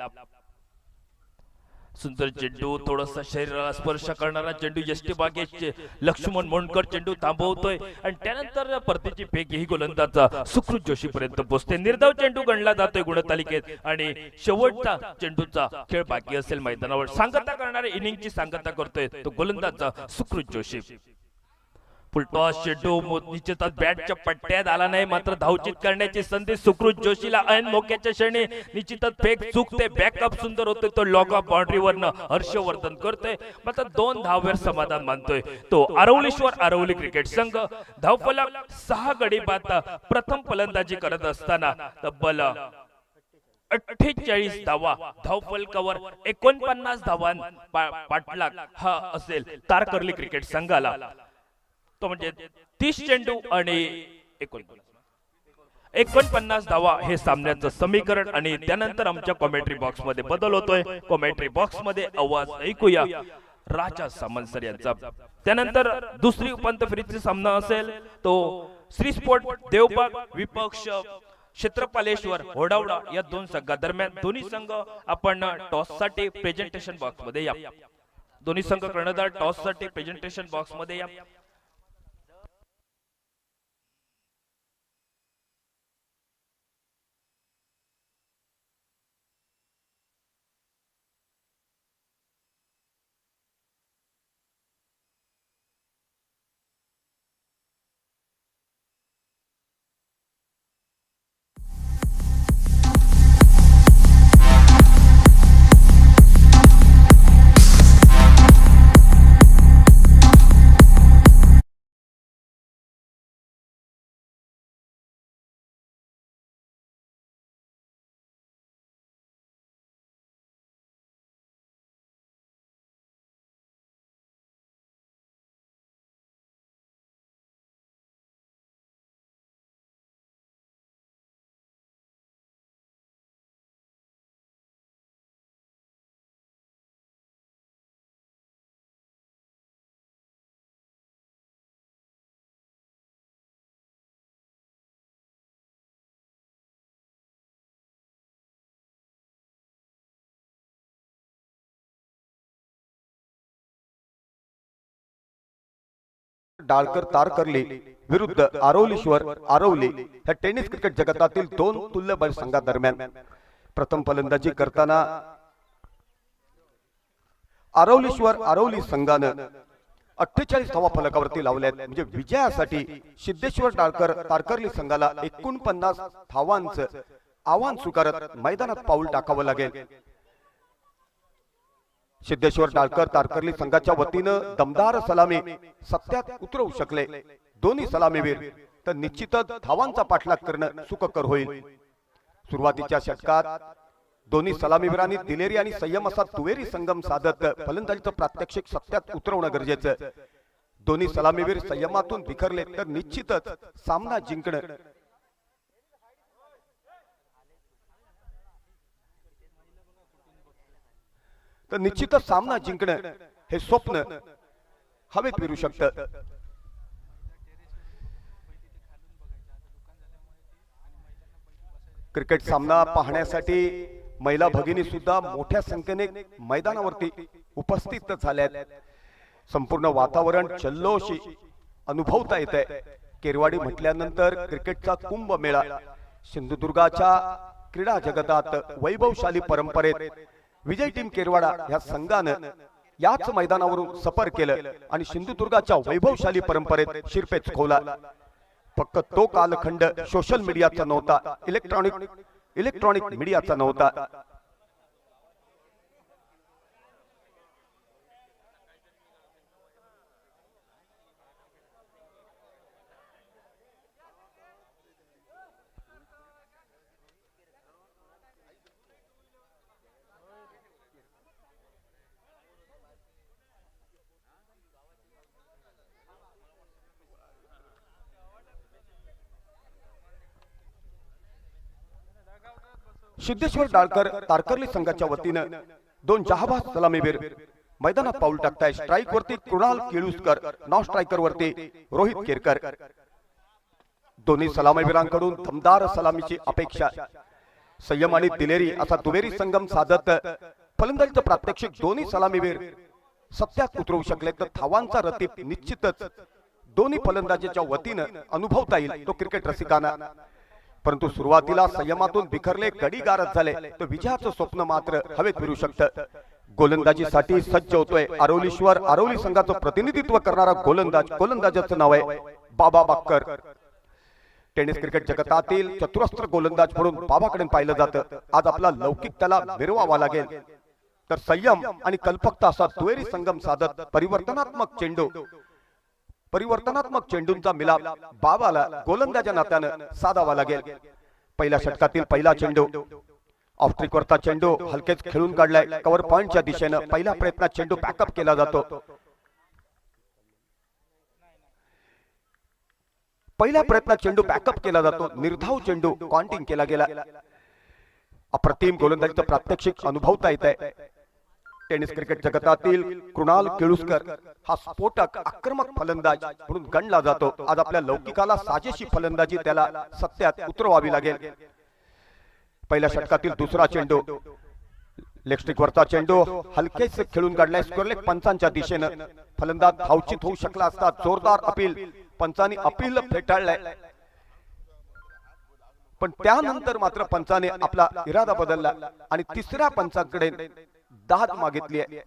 [SPEAKER 1] सुंदर चेंडू थोडासा शरीराला स्पर्श करणारा चेंडू यष्टी बागेचे लक्ष्मण मोंडकर चेंडू थांबवतोय आणि त्यानंतर परतीची फेक ही गोलंदाज सुकृत जोशी पर्यंत पोहोचते. निर्धाव चेंडू गणला जातोय गुणतालिकेत आणि शेवटचा चेंडूचा खेळ बाकी असेल मैदानावर. सांगता करणारे इनिंगची सांगता करतोय तो गोलंदाज सुकृत जोशी. फुलटॉस चेंडू निश्चितच बॅटच्या पट्ट्यात आला नाही मात्र धावचीत करण्याची संधी सुकृत जोशीला. ऐन मोक्याच्या क्षणी निश्चितच फेक चुकते. बॅकअप सुंदर होतोय तो लॉग ऑफ बाउंड्रीवरनं हर्षवर्धन करतोय मात्र 2 धावांवर समाधान मानतोय तो आरवलीश्वर आरवली क्रिकेट संघ. धावफलक 6 गडी बाद. प्रथम फलंदाजी करत असताना तब्बल 48 धावा. धावफलकावर 49 धावां पाठलाग हा असेल तारकर्ली क्रिकेट संघाला. तो म्हणजे 30 चेंडू आणि 49 धावा हे सामन्याचं समीकरण. आणि त्यानंतर आमच्या कॉमेंट्री बॉक्स मध्ये बदल होतोय. कॉमेंट्री बॉक्स मध्ये आवाज ऐकूया राजा सामंत सर यांचा. त्यानंतर दुसरी उपांत्य फेरीचा सामना असेल तो श्री स्पोर्ट देवबाग विपक्ष क्षेत्रपालेश्वर होडावडा या 2 संघादरम्यान. दोन्ही संघ आपण टॉस साठी प्रेझेंटेशन बॉक्स मध्ये या. दोन्ही संघ कर्णधार टॉस साठी प्रेझेंटेशन बॉक्स मध्ये या.
[SPEAKER 2] डाळकर तारकर्ली विरुद्ध आरवलीश्वर आरवली ह्या टेनिस क्रिकेट जगतातील 2 तुल्यबळ संघादरम्यान प्रथम फलंदाजी करताना आरवलीश्वर आरवली संघानं 48 धावा फलकावरती लावल्यात. म्हणजे विजयासाठी सिद्धेश्वर डाळकर तारकर्ली संघाला 49 धावांचं आव्हान स्वीकारत मैदानात पाऊल टाकावं लागेल. सिद्धेश्वर डाळकर तारकर्ली संघाच्या वतीनं दमदार सलामी सत्यात उतरवू शकले दोन्ही सलामीवीर तर निश्चितच धावांचा पाठलाग करणं सुखकर होईल. सुरुवातीच्या षटकात दोन्ही सलामीवीरांनी दिलेरी आणि संयम असा दुहेरी संगम साधत फलंदाजीचं प्रात्यक्षिक सत्यात उतरवणं गरजेचं. दोन्ही सलामीवीर संयमातून बिखरले तर निश्चितच सामना जिंकणं तर निश्चितच सामना जिंकणं हे स्वप्न हवेत विरू शकतं. क्रिकेट सामना पाहण्यासाठी महिला भगिनी सुद्धा मोठ्या संख्येने मैदानावरती उपस्थित झाल्यात. संपूर्ण वातावरण जल्लोषी अनुभवता येत आहे. केरवाडी म्हटल्यानंतर क्रिकेटचा कुंभमेळा सिंधुदुर्गाच्या क्रीडा जगतात वैभवशाली परंपरेत विजय टीम केरवाडा ह्या संघानं याच मैदानावरून सफर केलं आणि सिंधुदुर्गाच्या वैभवशाली परंपरेत शिरपेच खोवला. फक्त तो कालखंड सोशल मीडियाचा नव्हता, इलेक्ट्रॉनिक मीडियाचा नव्हता. सिद्धेश्वर डाळकर तारकर्ली संघाच्या वतीनं दोन जहाबाज सलामीवीर मैदानात पाऊल टाकताय. स्ट्राइक वरती कृणाल केळुसकर, नॉन स्ट्रायकर वरती रोहित केरकर. दोन्ही सलामीवीरांकडून दमदार सलामीची अपेक्षा. संयम आणि दिलेरी असा दुहेरी संगम साधत फलंदाजीचं प्रात्यक्षिक दोन्ही सलामीवीर सत्यात उतरवू शकले तर धावांचा रतीप निश्चितच दोन्ही फलंदाजीच्या वतीनं अनुभवता येईल तो क्रिकेट रसिकांना. परंतु सुरुवातीला संयमातून बिखरले गडी गारद झाले तर विजयाचं स्वप्न मात्र हवेत विरू शकतं. गोलंदाजीसाठी सज्ज होतोय आरवलीश्वर. आरवली संघाचं प्रतिनिधित्व करणारा गोलंदाजाचं नाव आहे बाबा बाक्कर. टेनिस क्रिकेट जगतातील चतुरस्त्र गोलंदाज म्हणून बाबाकडे पाहिलं जातं. आज आपला लौकिक त्याला मिरवावा लागेल. तर संयम आणि कल्पकता असा दुहेरी संगम साधत परिवर्तनात्मक चेंडूंचा मिलाप बाबाला गोलंदाजा नात्यानं साधावा लागेल. पहिल्या षटकातील पहिला चेंडू ऑफ ट्रिक वरचा चेंडू हलकेच खेळून काढलाय कव्हर पॉइंटच्या दिशेनं. पहिल्या प्रयत्नात चेंडू बॅकअप केला जातो. निर्धाव चेंडू काउंटिंग केला गेला. अप्रतिम गोलंदाजीचं प्रात्यक्षिक अनुभवता येत आहे. टेनिस क्रिकेट जगतातील कृणाल केळुसकर हा स्फोटक आक्रमक फलंदाज म्हणून गणला जातो. आज आपल्या लौकिकाला साजेशी फलंदाजी त्याला सत्यात उतरवावी लागेल. पहिल्या षटकातील दुसरा चेंडू लेग स्ट्रिक वरचा चेंडू हलकेच खेळून काढलाय स्क्वेअर पंचांच्या दिशेनं. फलंदाज धावचित होऊ शकला असता. जोरदार अपील पंचांनी अपील फेटाळलाय. पण त्यानंतर मात्र पंचाने आपला इरादा बदलला आणि तिसऱ्या पंचाकडे दाद मागितली आहे.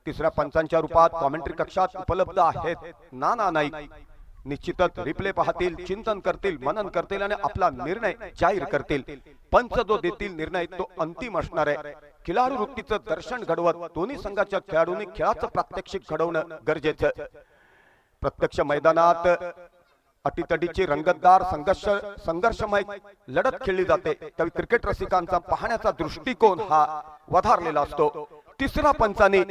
[SPEAKER 2] तिसऱ्या पंचांच्या रूपात कॉमेंट्री कक्षात उपलब्ध आहेत नाना नाईक. निश्चितच रिप्ले पाहतील, चिंतन करतील, मनन करतील आणि आपला निर्णय जाहीर करतील. पंच जो देतील निर्णय तो अंतिम असणार आहे. खिलाडू वृत्तीचं दर्शन घडवत दोन्ही संघाच्या खेळाडूंनी खेळाचं प्रात्यक्षिक घडवणं गरजेचं. प्रत्यक्ष मैदानात अटीतटीची रंगतदार संघर्षमय लढत खेळली जाते. त्यावेळी क्रिकेट रसिकांचा पाहण्याचा दृष्टिकोन हा वधारलेला असतो. तिसऱ्या पंचाने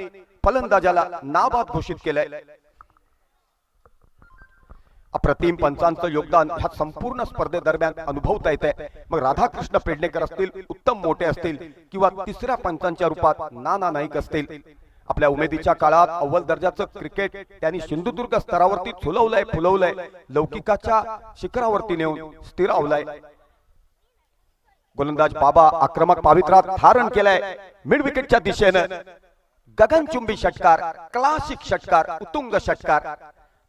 [SPEAKER 2] फलंदाजाला नाबाद घोषित केलंय. अप्रतिम पंचांचं योगदान ह्या संपूर्ण स्पर्धेदरम्यान अनुभवता येते. मग राधाकृष्ण पेडणेकर असतील, उत्तम मोठे असतील किंवा तिसऱ्या पंचांच्या रूपात नाना नाईक असतील. आपल्या उमेदीच्या काळात अव्वल दर्जाचं क्रिकेट त्यांनी सिंधुदुर्ग स्तरावरती फुलवलंय. लौकिकाच्या शिखरावरती नेऊन स्थिरावलंय. गोलंदाज बाबा आक्रमक पावित्र्यात धारण केलाय. मिड विकेटच्या दिशेनं गगनचुंबी षटकार, क्लासिक षटकार, उत्तुंग षटकार.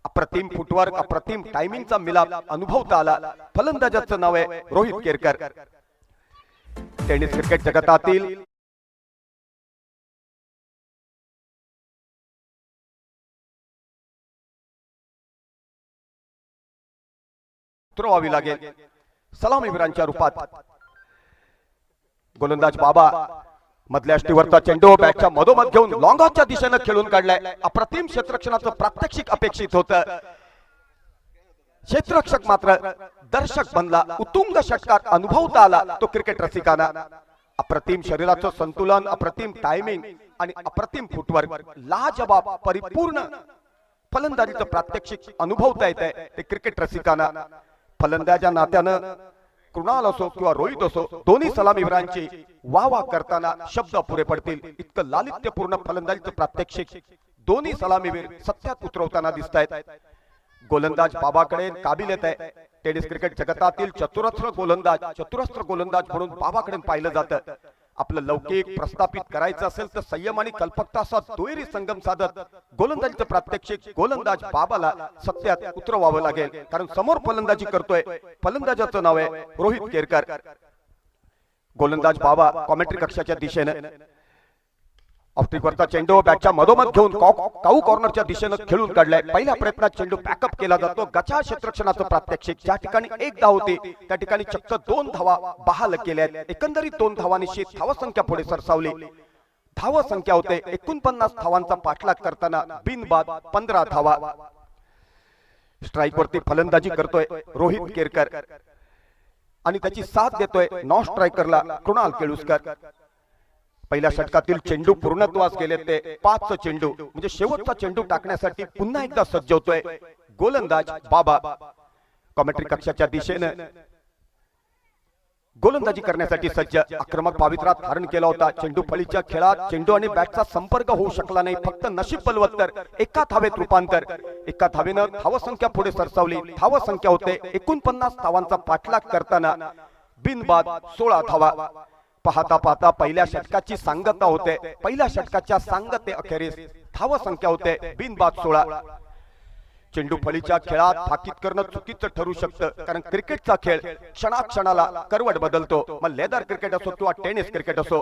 [SPEAKER 2] अप्रतिम फुटवर्क, अप्रतिम टायमिंगचा मिलाप अनुभवता आला. फलंदाजाचं नाव आहे रोहित केरकर. टेनिस क्रिकेट जगतातील उतरवावी लागेल सलामीवीरांच्या रूपात. गोलंदाज बाबा मधल्या अष्टीवरचा चेंडू बॅटच्या मधोमध घेऊन लॉंगॉच्या दिशेनं खेळून काढलाय. अप्रतिम क्षेत्ररक्षणाचं प्रात्यक्षिक अपेक्षित होतं. क्षेत्ररक्षक मात्र दर्शक बनला. उत्तुंग षटकार अनुभवता आला तो क्रिकेट रसिकांना. अप्रतिम शरीराचं संतुलन, अप्रतिम टायमिंग आणि अप्रतिम फुटवर्क, लाजबाब परिपूर्ण फलंदाजीचं प्रात्यक्षिक अनुभवता येत आहे ते क्रिकेट रसिकांना. फलंदाजा नात्यानं कृणाल असो किंवा रोहित असो, दोन्ही सलामीवीरांची वाह करताना शब्द पुरे पडतील. इतकं लालित्यपूर्ण फलंदाजीचं प्रात्यक्षिक दोन्ही सलामीवीर सत्यात उतरवताना दिसत आहेत. गोलंदाज बाबाकडे काबिलियत आहे. टेनिस क्रिकेट जगतातील चतुरस्त्र गोलंदाज म्हणून बाबाकडे पाहिलं जातं. आपलं लौकिक प्रस्थापित करायचं असेल तर संयम आणि कल्पकता असा दुहेरी संगम साधत गोलंदाजीचं प्रात्यक्षिक गोलंदाज बाबाला सत्यात उतरवावं लागेल. कारण समोर फलंदाजी करतोय फलंदाजाचं नाव आहे रोहित केरकर. गोलंदाज बाबा कॉमेंट्री कक्षाच्या दिशेने ऑप्टिकवरचा चेंडू बॅटच्या मधोमध घेऊन काऊ कॉर्नरच्या दिशेनं खेळून काढलाय. पहिल्या प्रयत्नात चेंडू बॅकअप केला जातो. गचा क्षेत्ररक्षणाचं प्रात्यक्षिक. ज्या ठिकाणी 1 धाव होती त्या ठिकाणी चक्क 2 धावा बहाल केल्या. एकंदरीत 2 धावांची धावसंख्या पुढे सरसावली. धाव संख्या होते 49 धावांचा पाठलाग करताना बिनबाद 15 धावा. स्ट्राईक वरती फलंदाजी करतोय रोहित केरकर आणि त्याची साथ देतोय नॉन स्ट्रायकरला कृणाल केळुसकर. पहिल्या षटकातील चेंडू पूर्णत्वास गेले ते 5 चेंडू म्हणजे शेवटचा चेंडू टाकण्यासाठी पुन्हा एकदा सज्ज होतोय गोलंदाज बाबा. कॉमेंट्री कक्षाच्या दिशेने गोलंदाजी करण्यासाठी सज्ज. आक्रमक पावित्रा धारण केला होता. चेंडू फळीच्या खेळात चेंडू आणि बॅटचा संपर्क होऊ शकला नाही. फक्त नशीब बलवत्तर. एका धावेत रूपांतर. एका धावेनं धावसंख्या पुढे सरसावली. धावसंख्या होते 49 धावांचा पाठलाग करताना बिनबाद 16 धावा. पाहता पाहता पहिल्या षटकाची सांगता होते. पहिल्या षटकाच्या सांगते अखेरीस धावसंख्या होते बिनबाद 16. चेंडू फळीच्या खेळात फाकीत करणं चुकीचं ठरू शकतं कारण क्रिकेटचा खेळ क्षणाक्षणाला करवट बदलतो. मग लेदर क्रिकेट असो किंवा टेनिस क्रिकेट असो.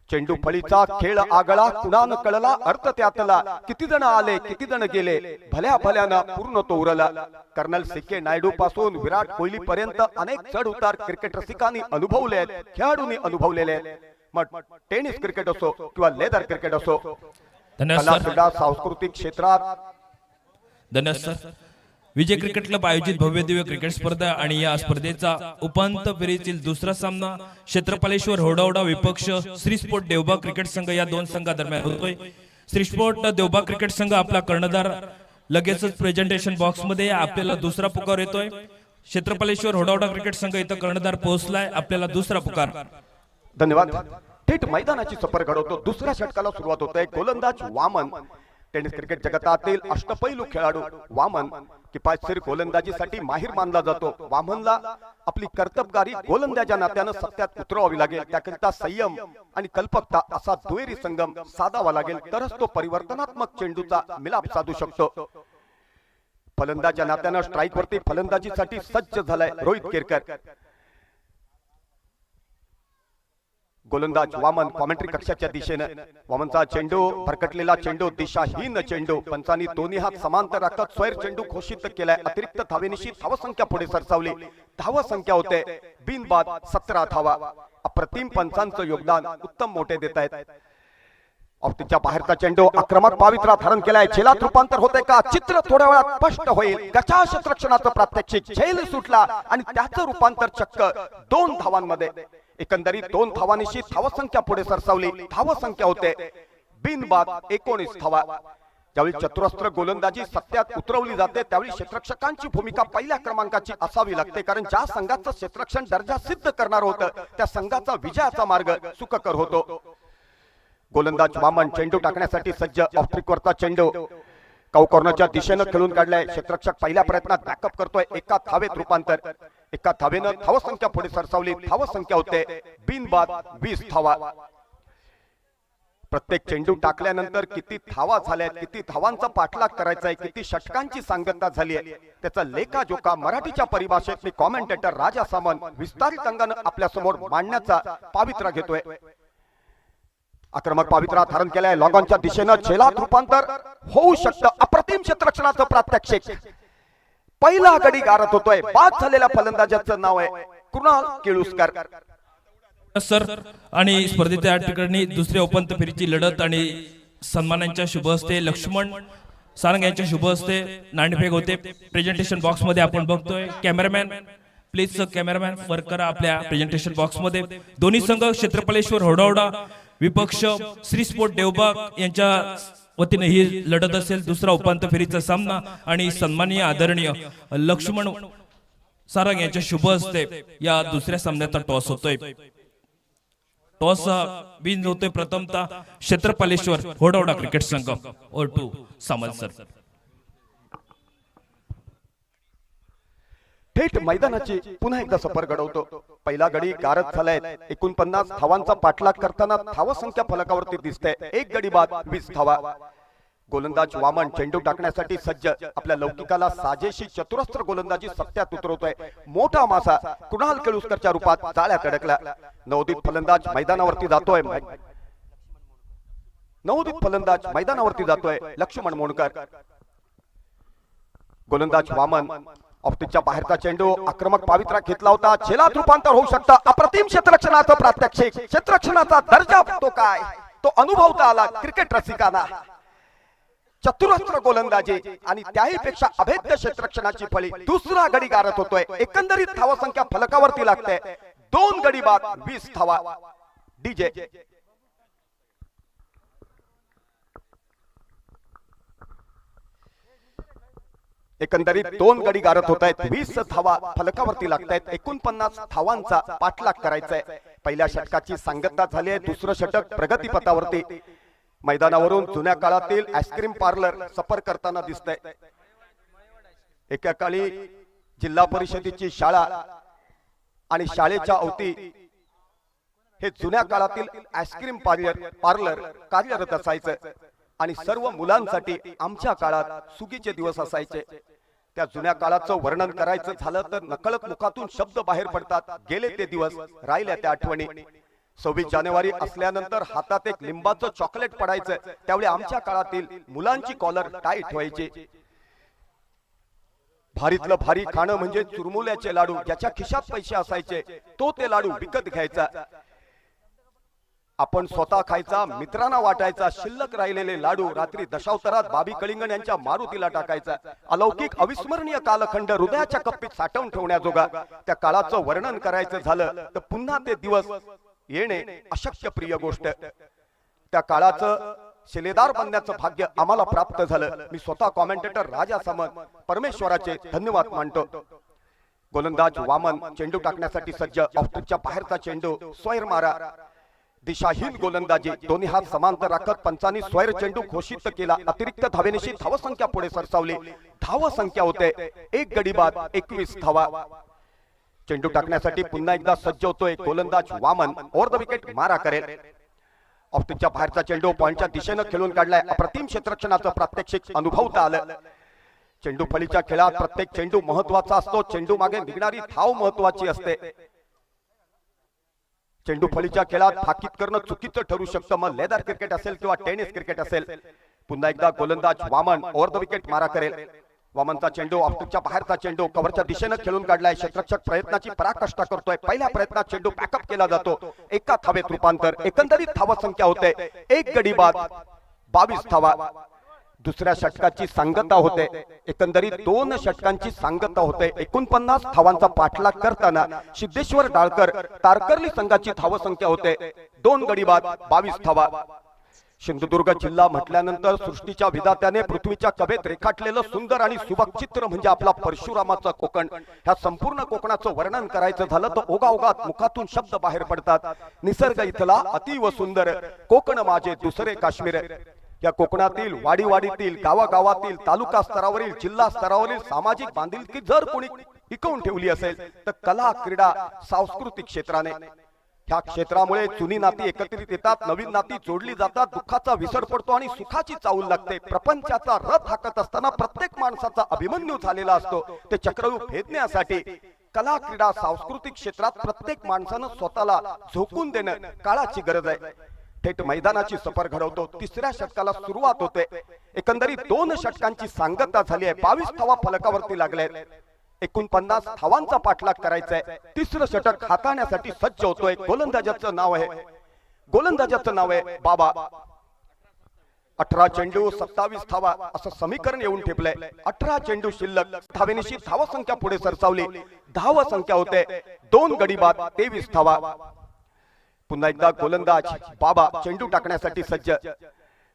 [SPEAKER 2] चेंडू फळीचा खेळ आगळा कुणान कळला अर्थ त्यातला. किती जण आले किती जण गेले भल्या भल्यानं पूर्ण तो उरला. कर्नल सीके नायडू पासून विराट कोहली पर्यंत अनेक चढ उतार क्रिकेट रसिकांनी अनुभवले आहेत. खेळाडूंनी अनुभवलेले आहेत. मग टेनिस क्रिकेट असो किंवा लेदर क्रिकेट असो. कला क्रीडा सांस्कृतिक क्षेत्रात
[SPEAKER 1] धन्यवाद सर. विजय क्रिकेट क्लब आयोजित भव्य दिव्य क्रिकेट स्पर्धा आणि या स्पर्धेचा उपांत्य फेरीतील दुसरा सामना क्षेत्रपालेश्वर होडावडा विपक्ष श्री स्पोर्ट देवबाग क्रिकेट संघ या 2 संघादरम्यान होतोय. श्री स्पोर्ट देवबाग क्रिकेट संघ आपला कर्णधार लगेचच प्रेझेंटेशन बॉक्स मध्ये. आपल्याला दुसरा पुकार येतोय. क्षेत्रपालेश्वर होडावडा क्रिकेट संघ इथं कर्णधार पोहोचलाय. आपल्याला दुसरा पुकार.
[SPEAKER 2] धन्यवाद. थेट मैदानाची सफर घडवतो. दुसऱ्या षटकाला सुरुवात होते. गोलंदाज वामन टेनिस क्रिकेट जगतातील अष्टपैलू खेळाडू वामन किफायतशीर गोलंदाजीसाठी माहिर मानला जातो. वामनला आपली कर्तबगारी गोलंदाजा नात्यानं सत्यात उतरवावी लागेल. त्याकरिता संयम आणि कल्पकता असा दुहेरी संगम साधावा लागेल तरच तो परिवर्तनात्मक चेंडूचा मिलाप साधू शकतो. फलंदाजा नात्यानं स्ट्राईक वरती फलंदाजीसाठी सज्ज झालाय रोहित केरकर. गोलंदाज वामन कॉमेंट्री कक्षाच्या दिशेने. वामनचा चेंडू भरकटलेला चेंडू दिशाहीन चेंडू. पंचांनी दोन्ही हात समांतर राखत स्वैर चेंडू घोषित केलाय. अतिरिक्त धावेनिशी धावसंख्या पुढे सरसावली. धावसंख्या होते बिनबाद 17 धावा. अप्रतिम पंचांचं योगदान उत्तम मोठे देत आहेत. ऑप्टिकच्या बाहेरचा चेंडू आक्रमक पावित्रा धारण केलाय. झेलात रूपांतर होते का चित्र थोड्या वेळात स्पष्ट होईल. गचा क्षेत्ररक्षणाचं प्रात्यक्षिक. झेल सुटला आणि त्याचं रूपांतर चक्क 2 धावांमध्ये. एकंदरीत 2 धावांची धावसंख्या पुढे सरसावली. धावसंख्या होते बिनबाद 19 धावा. ज्यावेळी चतुरस्त्र गोलंदाजी सत्यात उतरवली जाते त्यावेळी क्षेत्ररक्षकांची भूमिका पहिल्या क्रमांकाची असावी लागते कारण ज्या संघाचं क्षेत्ररक्षण दर्जा सिद्ध करणार होतं त्या संघाचा विजयाचा मार्ग सुखकर होतो. गोलंदाज वामन चेंडू टाकण्यासाठी सज्ज. ऑफ्ट्रिकवरचा चेंडू काऊ कॉर्नरच्या दिशेने खेळून काढलाय. क्षेत्ररक्षक पहिल्या प्रयत्नात बॅकअप करतोय. एका धावेत रूपांतर. एका धावेनं धावसंख्या पुढे सरसावली. धावसंख्या होते बिनबाद 20 धावा. प्रत्येक चेंडू टाकल्यानंतर किती धावा झाल्यात किती धावांचा पाठलाग करायचा आहे किती षटकांची सांगता झाली आहे त्याचा लेखाजोखा मराठीच्या परिभाषेत मी कॉमेंटेटर राजा सामंत विस्तारित अंगाने आपल्या समोर मांडण्याचा पावित्रा घेतोय. आक्रमक पावित्रा धारण केलाय. लॉगॉनच्या दिशेने झेलात रूपांतर होऊ शकतं. अप्रतिम क्षेत्ररक्षणाचं प्रात्यक्षिक. पहिला गडी गारत होतोय. बाद झालेल्या फलंदाजाचं नाव आहे कृणाल केळुसकर.
[SPEAKER 1] सर आणि स्पर्धेच्या ठिकाणी दुसऱ्या उपांत्य फेरीची लढत आणि सन्मानांच्या शुभ हस्ते लक्ष्मण सारंग यांच्या शुभ हस्ते नाणेफेक होते. प्रेझेंटेशन बॉक्स मध्ये आपण बघतोय. कॅमेरामॅन प्लीज कॅमेरामॅन वर्क करा आपल्या प्रेझेंटेशन बॉक्स मध्ये. दोन्ही संघ क्षेत्रपालेश्वर होडावडा विपक्ष श्री स्पोर्ट देवबाग यांच्या वतीने ही लढत असेल. दुसरा उपांत्य फेरीचा सामना आणि सन्माननीय आदरणीय लक्ष्मण सारंग यांच्या शुभ हस्ते या दुसऱ्या सामन्याचा टॉस होतोय. टॉस विन होतोय प्रथमतः क्षेत्रपालेश्वर होडावडा क्रिकेट संघ. Over to Samant sir.
[SPEAKER 2] थेट मैदानाची पुन्हा एकदा सफर घडवतो. पहिला गडी गारद झालाय. 49 धावांचा पाठलाग करताना धावसंख्या फलकावरती दिसते. एक गडी बाद 20 धावा. गोलंदाज वामन चेंडू टाकण्यासाठी सज्ज. आपल्या लौकिकाला साजेशी चतुरस्त्र गोलंदाजी सत्यात उतरवतोय. मोठा मासा कृणाल केळुसकरच्या रूपात जाळ्यात अडकला. नवोदित फलंदाज मैदानावरती जातोय. नवोदित फलंदाज मैदानावरती जातोय लक्ष्मण मोणकर. गोलंदाज वामन ऑफस्टिकच्या बाहेरचा चेंडू आक्रमक पावित्रा घेतला होता. झेलात रूपांतर होऊ शकतं. अप्रतिम क्षेत्ररक्षणाचं प्रात्यक्षिक. क्षेत्ररक्षणाचा दर्जा तो काय तो अनुभवता आला क्रिकेट रसिकांना. चतुरस्र गोलंदाजी आणि त्याही पेक्षा अभेद्य क्षेत्ररक्षणाची फळी. दुसरा गडी गारत होतोय. एकंदरीत धावसंख्या फलकावरती लागते. 2 गडी बाद 20 धावा. डीजे एकंदरीत 2 गडी गारत होत आहेत. 20 धावा फलकावरती लागतायत. 49 धावांचा पाठलाग करायचा आहे. पहिल्या षटकाची सांगता झाली आहे. दुसरं षटक प्रगतीपथावरती मैदानावरून जुन्या काळातील आईस्क्रीम पार्लर सफर करताना दिसतंय. एका काळी जिल्हा परिषदेची शाळा आणि शाळेच्या अवती हे जुन्या काळातील आईस्क्रीम पार्लर कार्यरत असायचं आणि सर्व मुलांसाठी आमच्या काळात सुगीचे दिवस असायचे. त्या जुन्या काळाचं वर्णन करायचं झालं तर नकळत मुखातून शब्द बाहेर पडतात. गेले ते दिवस, राहिल्या त्या आठवणी. 26 जानेवारी असल्यानंतर हातात एक लिंबाचं चॉकलेट पडायचं. त्यावेळी आमच्या काळातील मुलांची कॉलर टाईट व्हायची. भारीतलं भारी खाणं म्हणजे चुरमुल्याचे लाडू. ज्याच्या खिशात पैसे असायचे तो ते लाडू विकत घ्यायचा. आपण स्वतः खायचा, मित्रांना वाटायचा. शिल्लक राहिलेले लाडू रात्री दशावतारात बाबी कलिंगण यांच्या मारुतीला टाकायचा. अलौकिक अविस्मरणीय कालखंड हृदयाच्या कप्पीत साठवून ठेवण्याजोगा. त्या काळाचं वर्णन करायचं झालं तर पुन्हा ते दिवस येणे अशक्य प्रिय गोष्ट. त्या काळाचं शिलेदार बनण्याचं भाग्य आम्हाला प्राप्त झालं. मी स्वतः कॉमेंटेटर राजा सामंत परमेश्वराचे धन्यवाद मानतो. गोलंदाज वामन चेंडू टाकण्यासाठी सज्ज. ऑफस्टिकच्या बाहेरचा चेंडू स्वैर मारा. दिशाहीन गोलंदाजी. दोन्ही हात समांतर राखत पंचांनी स्वैर चेंडू घोषित केला. अतिरिक्त धावेनिशी धावसंख्या पुढे सरसावली. धावसंख्या होते 1 गडी बाद 21 धावा. चेंडू टाकण्यासाठी पुन्हा एकदा सज्ज होतोय गोलंदाज वामन. ओव्हर द विकेट मारा करेल. ऑफस्टिकच्या बाहेरचा चेंडू पॉइंटच्या दिशेने खेळून काढलाय. अप्रतिम क्षेत्ररक्षणाचं प्रात्यक्षिक अनुभवता आलं. चेंडू फळीच्या खेळात प्रत्येक चेंडू महत्वाचा असतो. चेंडू मागे निघणारी धाव महत्वाची असते. चेंडू फळीच्या खेळात फाकीत करणं चुकीचं ठरू शकतं. मग लेदर क्रिकेट असेल किंवा टेनिस क्रिकेट असेल. पुन्हा एकदा गोलंदाज वामन ओव्हर द विकेट मारा करेल. वामनचा चेंडू ऑफस्टिकच्या बाहेरचा चेंडू कव्हरच्या दिशेने खेळून काढलाय. क्षेत्ररक्षक प्रयत्नाची पराकाष्ठा करतोय. पहिल्या प्रयत्नात चेंडू बॅकअप केला जातो. एका धावेत रूपांतर. एकंदरीत धावसंख्या होते 1 गडी बाद 22 धावा. दुसऱ्या षटकाची सांगता होते. एकंदरीत 2 षटकांची सांगता होते. 49 धावांचा पाठलाग करताना सिद्धेश्वर डाळकर तारकर्ली संघाची धावसंख्या होते 2 गडी बाद 22 धावा. सिंधुदुर्ग जिल्हा म्हटल्यानंतर सृष्टीच्या विधात्याने पृथ्वीच्या कवेत रेखाटलेलं सुंदर आणि सुबक चित्र म्हणजे आपला परशुरामाचा कोकण. ह्या संपूर्ण कोकणाचं वर्णन करायचं झालं तर ओघाओघात मुखातून शब्द बाहेर पडतात. निसर्ग इथला अतिव सुंदर, कोकण माझे दुसरे काश्मीर. या कोकणातील वाडीवाडीतील, गावागावातील, तालुका स्तरावरील, जिल्हा स्तरावरील सामाजिक बांधिलकी जर कोणी टिकवून ठेवली असेल तर कला, क्रीडा, सांस्कृतिक क्षेत्राने. ह्या क्षेत्रामुळे जुनी नाती एकत्रित येतात, नवीन नाती जोडली जातात, दुःखाचा विसर पडतो आणि सुखाची चाहूल लागते. प्रपंचाचा रथ हाकत असताना प्रत्येक माणसाचा अभिमन्यू झालेला असतो. ते चक्रव्यूह भेदण्यासाठी कला, क्रीडा, सांस्कृतिक क्षेत्रात प्रत्येक माणसानं स्वतःला झोकून देणं काळाची गरज आहे. थेट मैदानाची सफर घडवतो. तिसऱ्या षटकाला सुरुवात होते. एकंदरीत 2 षटकांची सांगता झाली आहे. 22 धावा फलकावरती लागल्या. 49 धावांचा पाठलाग करायचा आहे. तिसरं षटक हाताळण्यासाठी सज्ज होतोय. गोलंदाजाचं नाव आहे बाबा. 18 चेंडू 27 धावा असं समीकरण येऊन ठेपलंय. 18 चेंडू शिल्लक. धावेनिशी धावसंख्या पुढे सरसावली. धावसंख्या होते 2 गडी बाद 23 धावा. पुन्हा एकदा गोलंदाज बाबा चेंडू टाकण्यासाठी सज्ज.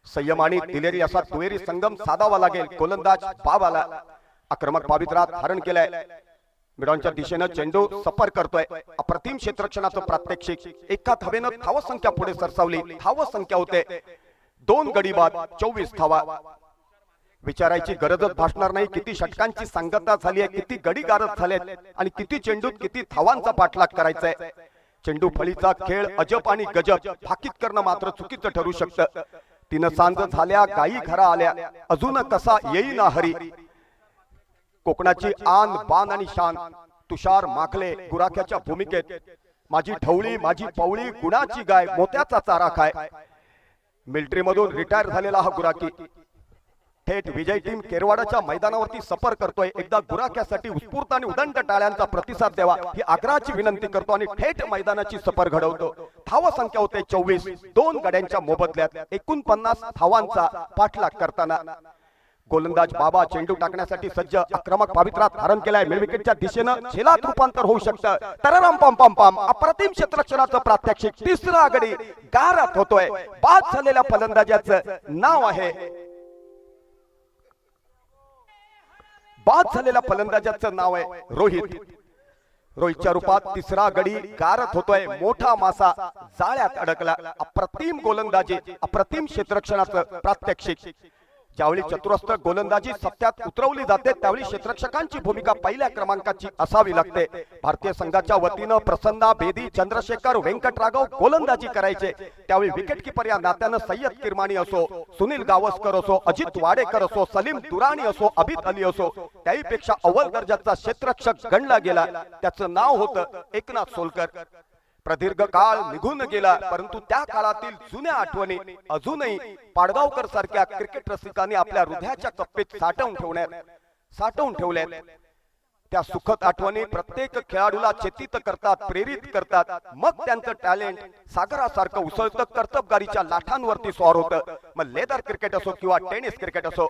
[SPEAKER 2] संयम आणि दिलेरी असा दुहेरी संगम साधावा लागेल. गोलंदाज बाबाला आक्रमक पावित्र्यात धारण केलंय. मिडॉनच्या दिशेने चेंडू सफर करतोय. अप्रतिम क्षेत्ररक्षणाचं प्रात्यक्षिक. एका धावेनं धावसंख्या पुढे सरसावली. धावसंख्या होते 2 गडी बाद 24 धावा. विचारायची गरजच भासणार नाही किती षटकांची सांगता झाली आहे, किती गडी गारद झालेत आणि किती चेंडूत किती धावांचा पाठलाग करायचा आहे. चेंडू फळीचा खेळ अजब आणि गजब. फाकीत करणं मात्र चुकीचं ठरू शकतं. 3 सांज झाल्या, गायी घरा आल्या, अजून कसा येईना हरी. कोकणाची आन बान आणि शान. तुषार माखले गुराख्याच्या भूमिकेत. माझी ढवळी, माझी पवळी, गुणाची गाय, मोत्याचा चारा खाय. मिलिटरी मधून रिटायर झालेला हा गुराकी थेट विजय टीम केरवाडाच्या मैदानावरती सफर करतोय। एकदा गुराख्यासाठी उत्स्फूर्त आणि उदंड टाळ्यांचा प्रतिसाद द्यावा ही आग्रहाची विनंती करतो आणि थेट मैदानाची सफर घडवतो। धाव संख्या होते 24, 2 गाड्यांच्या मोबदल्यात 49 धावांचा पाठलाग करताना गोलंदाज बाबा चेंडू टाकण्यासाठी सज्ज, आक्रमक पवित्रा धारण केलाय। मिडविकेटच्या दिशेनं झेलात रूपांतर होऊ शकतं। तरराम पम पम पम अप्रतिम क्षेत्ररक्षणाचं प्रात्यक्षिक, तिसरा गडी गारत होतोय। बाद झालेल्या फलंदाजाचं नाव आहे बाद झालेल्या फलंदाजाचं नाव आहे रोहित। रोहितच्या रूपात तिसरा गडी गारत होतोय। मोठा मासा जाळ्यात अडकला। अप्रतिम गोलंदाजी, अप्रतिम क्षेत्ररक्षणाचं प्रात्यक्षिक। ज्यावेळी चतुरस्र गोलंदाजी सत्यात उतरवली जाते त्यावेळी क्षेत्ररक्षकांची भूमिका पहिल्या क्रमांकाची असावी लागते। भारतीय संघाच्या वतीनं प्रसन्ना बेदी, चंद्रशेखर, व्यंकटराघव गोलंदाजी करायचे त्यावेळी विकेटकीपर या नात्यानं सय्यद किरमाणी असो, सुनील गावस्कर असो, अजित वाडेकर असो, सलीम दुराणी असो, अभित अली असो, त्याहीपेक्षा अव्वल दर्जाचा क्षेत्ररक्षक गणला गेला त्याचं नाव होतं एकनाथ सोलकर। प्रदीर्घ काळ निघून गेला परंतु त्या काळातील जुन्या आठवणी अजूनही पाडगावकर सारख्या क्रिकेट रसिकांनी आपल्या हृदयाच्या कप्पीत साठवून ठेवल्यात। त्या सुखद आठवणी प्रत्येक खेळाडूला चेतित करतात, प्रेरित करतात। मग त्यांचं टॅलेंट सागरासारखं उसळतं, कर्तबगारीच्या लाटांवरती स्वार होतं। मग लेदर क्रिकेट असो किंवा टेनिस क्रिकेट असो।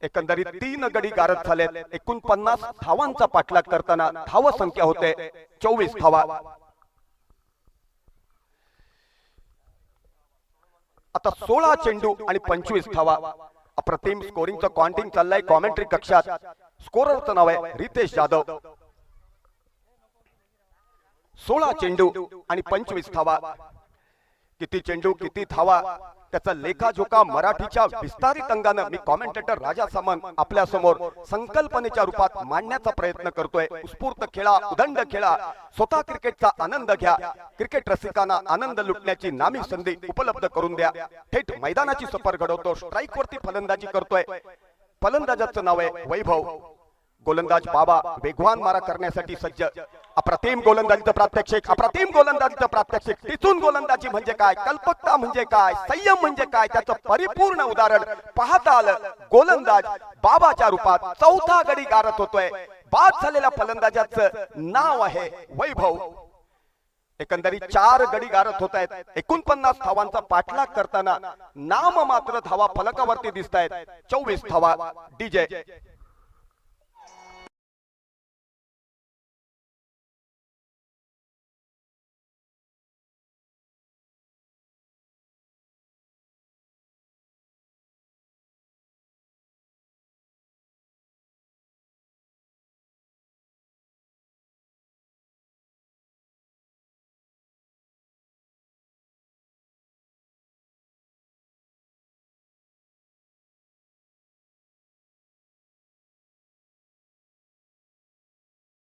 [SPEAKER 2] एकंदरीत 3 गडी गारद झालेत। 49 धावांचा पाठलाग करताना धाव संख्या होते 24 धावा। आता 16 चेंडू आणि 25 धावा। अप्रतिम स्कोरिंगचं काउंटिंग चाललंय कॉमेंट्री कक्षात। स्कोररचं नाव आहे रितेश जाधव। 16 चेंडू आणि 25 धावा। किती चेंडू किती धावा त्याचा लेखाजोखा मराठीच्या विस्तारित अंगानं मी कॉमेंटेटर राजा सामंत आपल्या समोर संकल्पनेच्या रूपात मांडण्याचा प्रयत्न करतोय। उत्स्फूर्त खेळा, उदंड खेळा, स्वतः क्रिकेटचा आनंद घ्या। क्रिकेट रसिकांना आनंद लुटण्याची नामी संधी उपलब्ध करून द्या। थेट मैदानाची सफर घडवतो। स्ट्राइक वरती फलंदाजी करतोय। फलंदाजाचं नाव आहे वैभव। गोलंदाज बाबा वेगवान मारा करण्यासाठी सज्ज। अप्रतिम गोलंदाजीचं प्रात्यक्षिक, अप्रतिम गोलंदाजीचं प्रात्यक्षिक। टिचून गोलंदाजी म्हणजे काय, कल्पकता म्हणजे काय, संयम म्हणजे काय त्याचं परिपूर्ण उदाहरण पाहता आलं। गोलंदाज बाबाच्या रूपात चौथा गडी गारत होतोय। बाद झालेल्या फलंदाजाचं नाव आहे वैभव। एकंदरीत 4 गडी गारत होत आहेत। 49 धावांचा पाठलाग करताना नाम मात्र धावा फलकावरती दिसत आहेत 24 धावा। डीजे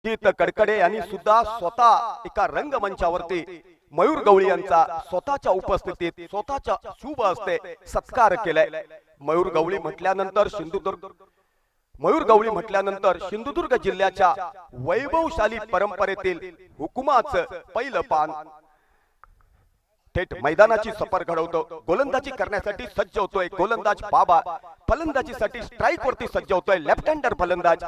[SPEAKER 2] गीत कडकडे यांनी सुद्धा स्वतः एका रंगमंचावरती मयूर गवळी यांचा स्वतःच्या उपस्थितीत स्वतःच्या शुभ हस्ते सत्कार केलाय। मयूर गवळी म्हटल्यानंतर सिंधुदुर्ग जिल्ह्याच्या वैभवशाली परंपरेतील हुकुमाचं पहिलं पान। थेट मैदानाची सफर घडवतो। गोलंदाजी करण्यासाठी सज्ज होतोय गोलंदाज बाबा। फलंदाजीसाठी स्ट्राइक वरती सज्ज होतोय लेफ्ट हँडर फलंदाज।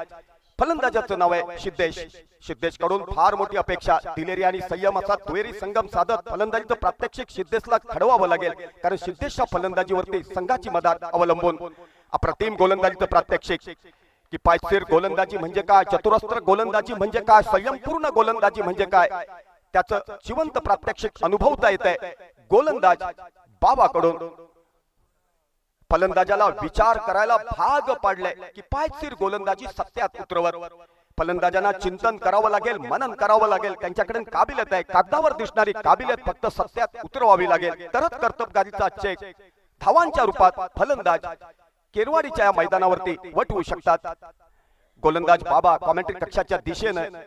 [SPEAKER 2] फलंदाजाचं नाव आहे सिद्धेश। सिद्धेश कडून फार मोठी अपेक्षा। दिलेरी आणि संयम असा दुहेरी संगम साधत फलंदाजीचं प्रात्यक्षिक सिद्धेशला घडवावं लागेल कारण सिद्धेशच्या फलंदाजीवरती संघाची मदत अवलंबून। अप्रतिम गोलंदाजीचं प्रात्यक्षिक की पायसीर गोलंदाजी म्हणजे काय, चतुरस्र गोलंदाजी म्हणजे काय, संयमपूर्ण गोलंदाजी म्हणजे काय त्याचं जिवंत प्रात्यक्षिक अनुभवता येतंय गोलंदाज बाबाकडून। फलंदाजाला विचार करायला भाग पाडले की पायसीर गोलंदाजी सत्यात उतरवत। फलंदाजांना चिंतन करावं लागेल, मनन करावं लागेल। त्यांच्याकडे काबिलियत आहे, कागदावर दिसणारी काबिलियत फक्त सत्यात उतरवावी लागेल तरच कर्तबगारीचा चेक धावांच्या रूपात फलंदाज केरवाडीच्या मैदानावरती वटवू शकतात। गोलंदाज बाबा कॉमेंट्री कक्षाच्या दिशेनं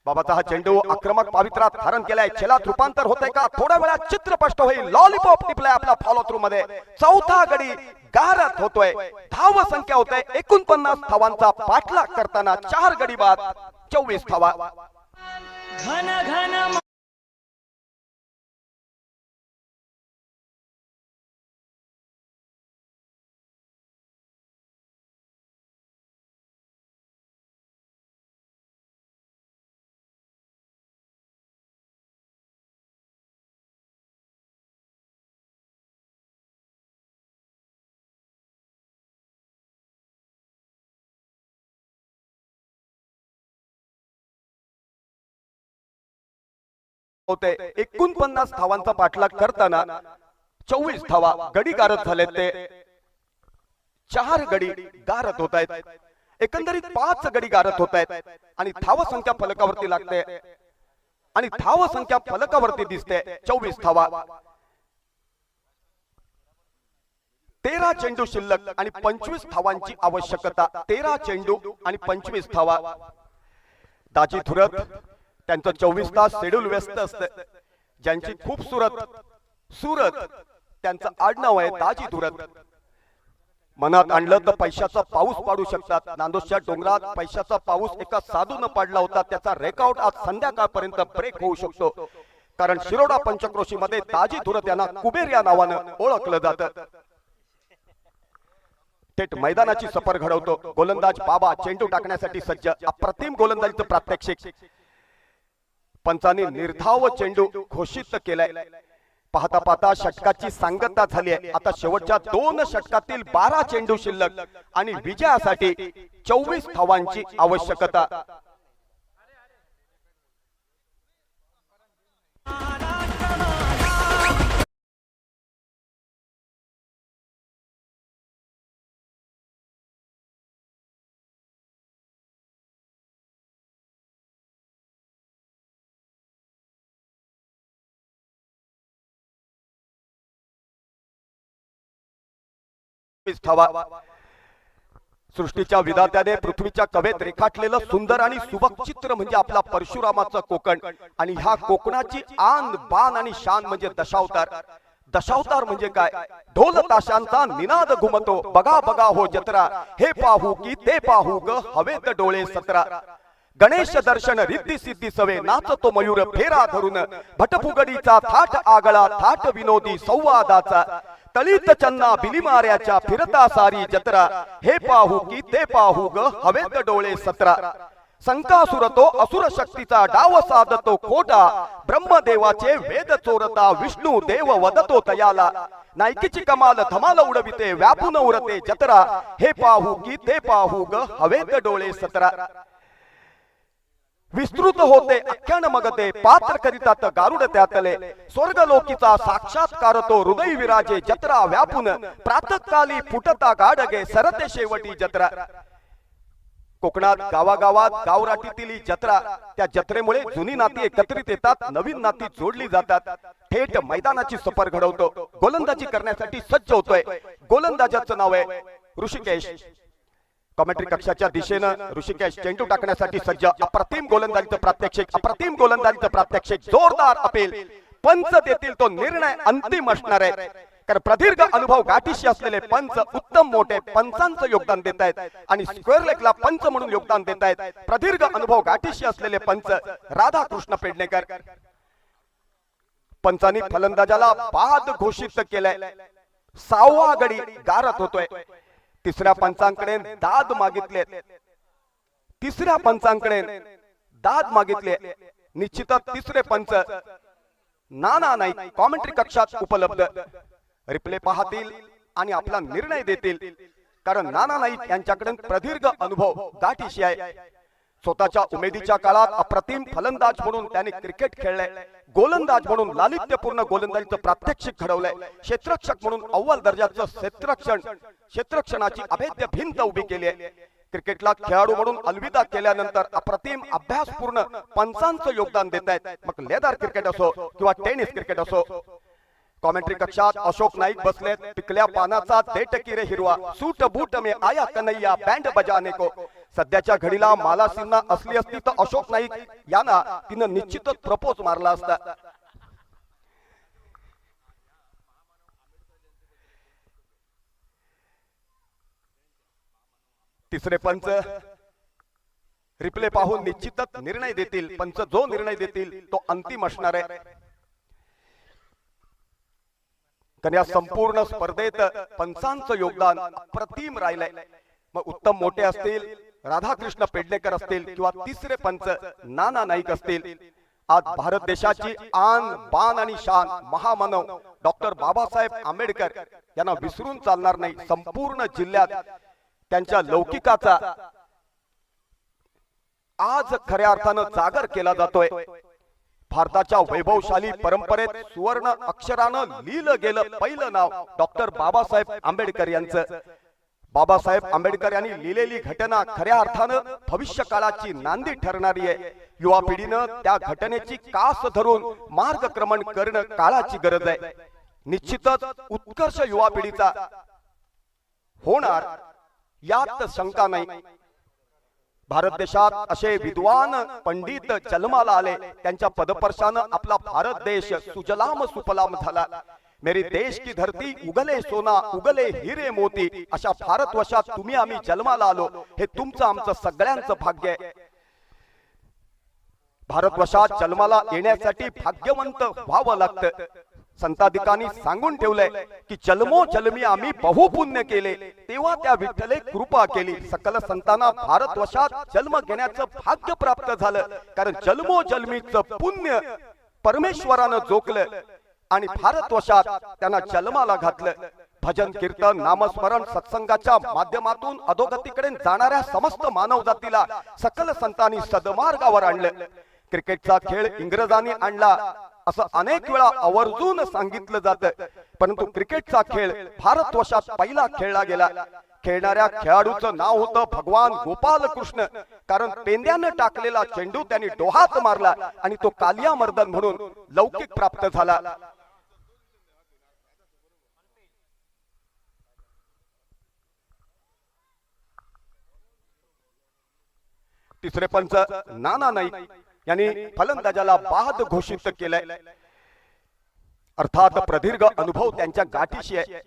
[SPEAKER 2] बाबाचा हा चेंडू आक्रमक पवित्रात धारण केलाय। छेलात रूपांतर होतंय का थोड्या वेळात चित्र स्पष्ट होईल। लॉलीपॉप टिपलाय आपला फॉलो थ्रू मध्ये। चौथा गडी गारत होतोय। धाव संख्या होते 49 धावांचा पाठलाग करताना 4 गडी बाद 24 धावा।
[SPEAKER 3] घन घन
[SPEAKER 2] होते 49 धावांचा पाठलाग करताना 24 धावा गडी गारद झाले ते 4 गडी गारद होत आहेत. एकंदरीत 5 गडी गारद होत आहेत आणि धाव संख्या फलकावरती लागते आणि धाव संख्या फलकावरती दिसते 24 धावा. 13 चेंडू शिल्लक आणि 25 धावांची आवश्यकता. 13 चेंडू आणि 25 धावा. दाजी धुरत त्यांचं 24 तास शेड्यूल व्यस्त असते. ज्यांची खूप सुरत त्यांचं आडनाव आहे दाजी धुरत. मनात आणलं तर पैशाचा पाऊस पाडू शकतात. नांदोदच्या डोंगरात पैशाचा पाऊस एका साधून पडला होता. त्याचा रेकॉर्ड आज संध्याकाळपर्यंत ब्रेक होऊ शकतो. कारण शिरोडा पंचक्रोशी मध्ये दाजी धुरत यांना कुबेर या नावानं ओळखलं जातं. थेट मैदानाची सफर घडवतो गोलंदाज बाबा. चेंडू टाकण्यासाठी सज्ज. अप्रतिम गोलंदाजीचं प्रात्यक्षिक. पंचांनी निर्धाव चेंडू घोषित केलाय. पाहता पाहता षटकाची सांगता झाली आहे. आता शेवटच्या 2 षटकातील 12 चेंडू शिल्लक आणि विजयासाठी 24 धावांची आवश्यकता. सृष्टीच्या विधात्याने पृथ्वीच्या कवेत रेखाटलेलं सुंदर आणि सुबक चित्र म्हणजे आपला परशुरामाचं कोकण. आणि ह्या कोकणाची आन बान आणि शान म्हणजे दशावतार. दशावतार म्हणजे काय? ढोल ताशांचा निनाद घुमतो. बघा बघा हो जत्रा, हे पाहू की ते पाहू ग हवेत डोळे 17. गणेश दर्शन रिद्धी सिद्धी सवे नाचतो मयूर फेरा धरून. भटफुगडीचा थाट आगळा थाट विनोदी संवादाचा. तळीत चन्ना बिलिमाऱ्याच्या फिरता सारी जत्रा. हे पाहू की ते पाहू ग हवेत डोळे 17. संकासुर तो असुर शक्तीचा डाव साधतो खोटा. ब्रह्मदेवाचे वेद चोरता विष्णू देव वदतो तयाला. नायकीची कमाल धमाल उडविते व्यापून उरते जत्रा. हे पाहू की ते पाहू ग हवेत डोळे 17. विस्तृत होते अख्यान मगते पात्र करितात गारुड त्यातले. स्वर्गलोकीचा साक्षात्कार तो हृदय विराजे जत्रा व्यापून. प्रातःकाली फुटता गाडगे सरते शेवटी जत्रा. कोकणात गावागावात गावराटीतील जत्रा. त्या जत्रेमुळे जुनी नाती एकत्रित येतात, नवीन नाती जोडली जातात. थेट मैदानाची सफर घडवतो. गोलंदाजी करण्यासाठी सज्ज होतोय. गोलंदाजाचं नाव आहे ऋषिकेश. कॉमेंट्री कक्षाच्या दिशेनं ऋषिकेश चेंडू टाकण्यासाठी सज्ज. अप्रतिम गोलंदाजीचं प्रात्यक्षिक. अप्रतिम गोलंदाजीचं प्रात्यक्षिक. जोरदार अपील. पंच देतील तो निर्णय अंतिम असणार आहे. कारण प्रदीर्घ अनुभव गाठीशी असलेले पंच उत्तम मोठे पंचांचं योगदान देत आहेत आणि स्क्वेअर लेगला पंच म्हणून योगदान देत आहेत. प्रदीर्घ अनुभव गाठीशी असलेले पंच राधाकृष्ण पेडणेकर. पंचांनी फलंदाजाला बाद घोषित केलंय. 6वा गडी गारत होतोय. तिसऱ्या पंचांकडे दाद मागितले. तिसऱ्या पंचांकडे दाद मागितले. निश्चितच तिसरे पंच नाना नाईक कॉमेंट्री कक्षात उपलब्ध. रिप्ले पाहतील आणि आपला निर्णय देतील. कारण नाना नाईक यांच्याकडे प्रदीर्घ अनुभव गाठीशी आहे. स्वतःच्या उमेदीच्या काळात अप्रतिम फलंदाज म्हणून त्यांनी क्रिकेट खेळलंय. गोलंदाज म्हणून लालित्यपूर्ण गोलंदाजीचं प्रात्यक्षिक घडवलंय. क्षेत्ररक्षक म्हणून अव्वल दर्जाचं क्षेत्ररक्षणाची अभेद्य भिंत उभी केली आहे. क्रिकेटला खेळाडू म्हणून अलविदा केल्यानंतर अप्रतिम अभ्यासपूर्ण पंचांचं योगदान देत आहेत. मग लेदर क्रिकेट असो किंवा टेनिस क्रिकेट असो. कॉमेंट्री कक्षात अशोक नाईक बसलेत. पिकल्या पानाचा देठ की रे हिरवा. सूट बूट में आया कन्हैया बँड बजाने को. सध्याच्या घडीला मालासिन्हा असली असती तर अशोक नाईक यांना तिनं निश्चितच प्रपोज मारला असता. तिसरे पंच रिप्ले पाहून निश्चितच निर्णय देतील. पंच जो निर्णय देतील तो अंतिम असणार आहे. कारण या संपूर्ण स्पर्धेत पंचांचं योगदान अप्रतिम राहिलंय. मग उत्तम मोठे असतील राधाकृष्ण पेडणेकर असतील किंवा तिसरे पंच नाना नाईक असतील. आज भारत देशाची आन बान आणि शान महामानव डॉक्टर बाबासाहेब आंबेडकर यांना विसरून चालणार नाही. संपूर्ण जिल्ह्यात त्यांच्या लौकिकाचा आज खऱ्या अर्थानं जागर केला जातोय. भारताच्या वैभवशाली परंपरेत सुवर्ण अक्षरानं लिहिलं गेलं पहिलं नाव डॉक्टर बाबासाहेब आंबेडकर यांचं. बाबासाहेब आंबेडकर यांनी लिहिलेली घटना खऱ्या अर्थानं भविष्य काळाची नांदी ठरणारी आहे. युवा पिढीनं त्या घटनेची कास धरून मार्गक्रमण करणं काळाची गरज आहे. निश्चितच उत्कर्ष युवा पिढीचा होणार यात शंका नाही. भारत देशात असे विद्वान पंडित जन्माला आले, त्यांच्या पदपर्शानं आपला भारत देश सुजलाम सुफलाम झाला. मेरी देश की धरती उगले सोना उगले हिरे मोती, अशा भारतवर्षात तुम्ही आम्ही जन्माला आलो, हे तुमचं आमचं सगळ्यांचं भाग्य आहे. भारतवर्षात जन्माला येण्यासाठी भाग्यवंत व्हावं लागतं. संताधिकांनी सांगून ठेवलंय की जन्मोजन्मी आम्ही बहुपुण्य केले, तेव्हा त्या विठ्ठले कृपा केली. सकल संतांना भारतवर्षात जन्म घेण्याचं भाग्य प्राप्त झालं, कारण जन्मोजन्मीचं पुण्य परमेश्वरानं जोखलं आणि भारतवर्षात त्यांना जन्माला घातलं. भजन कीर्तन नामस्मरण सत्संगाच्या माध्यमातून अधोगतीकडे जाणाऱ्या समस्त मानव जातीला सकल संतांनी सदमार्गावर आणलं. क्रिकेटचा खेळ इंग्रजांनी आणला असं अनेक वेळा आवर्जून सांगितलं जातं, परंतु क्रिकेटचा खेळ भारतवर्षात पहिला खेळला गेला. खेळणाऱ्या खेळाडूचं नाव होतं भगवान गोपाल कृष्ण, कारण पेंद्यानं टाकलेला चेंडू त्यांनी डोहात मारला आणि तो कालिया मर्दन म्हणून लौकिक प्राप्त झाला. तिसरे पंच नाना नाईक यांनी फलंदाजाला बाद घोषित केलंय. अर्थात प्रदीर्घ अनुभव त्यांच्या गाठीशी आहे.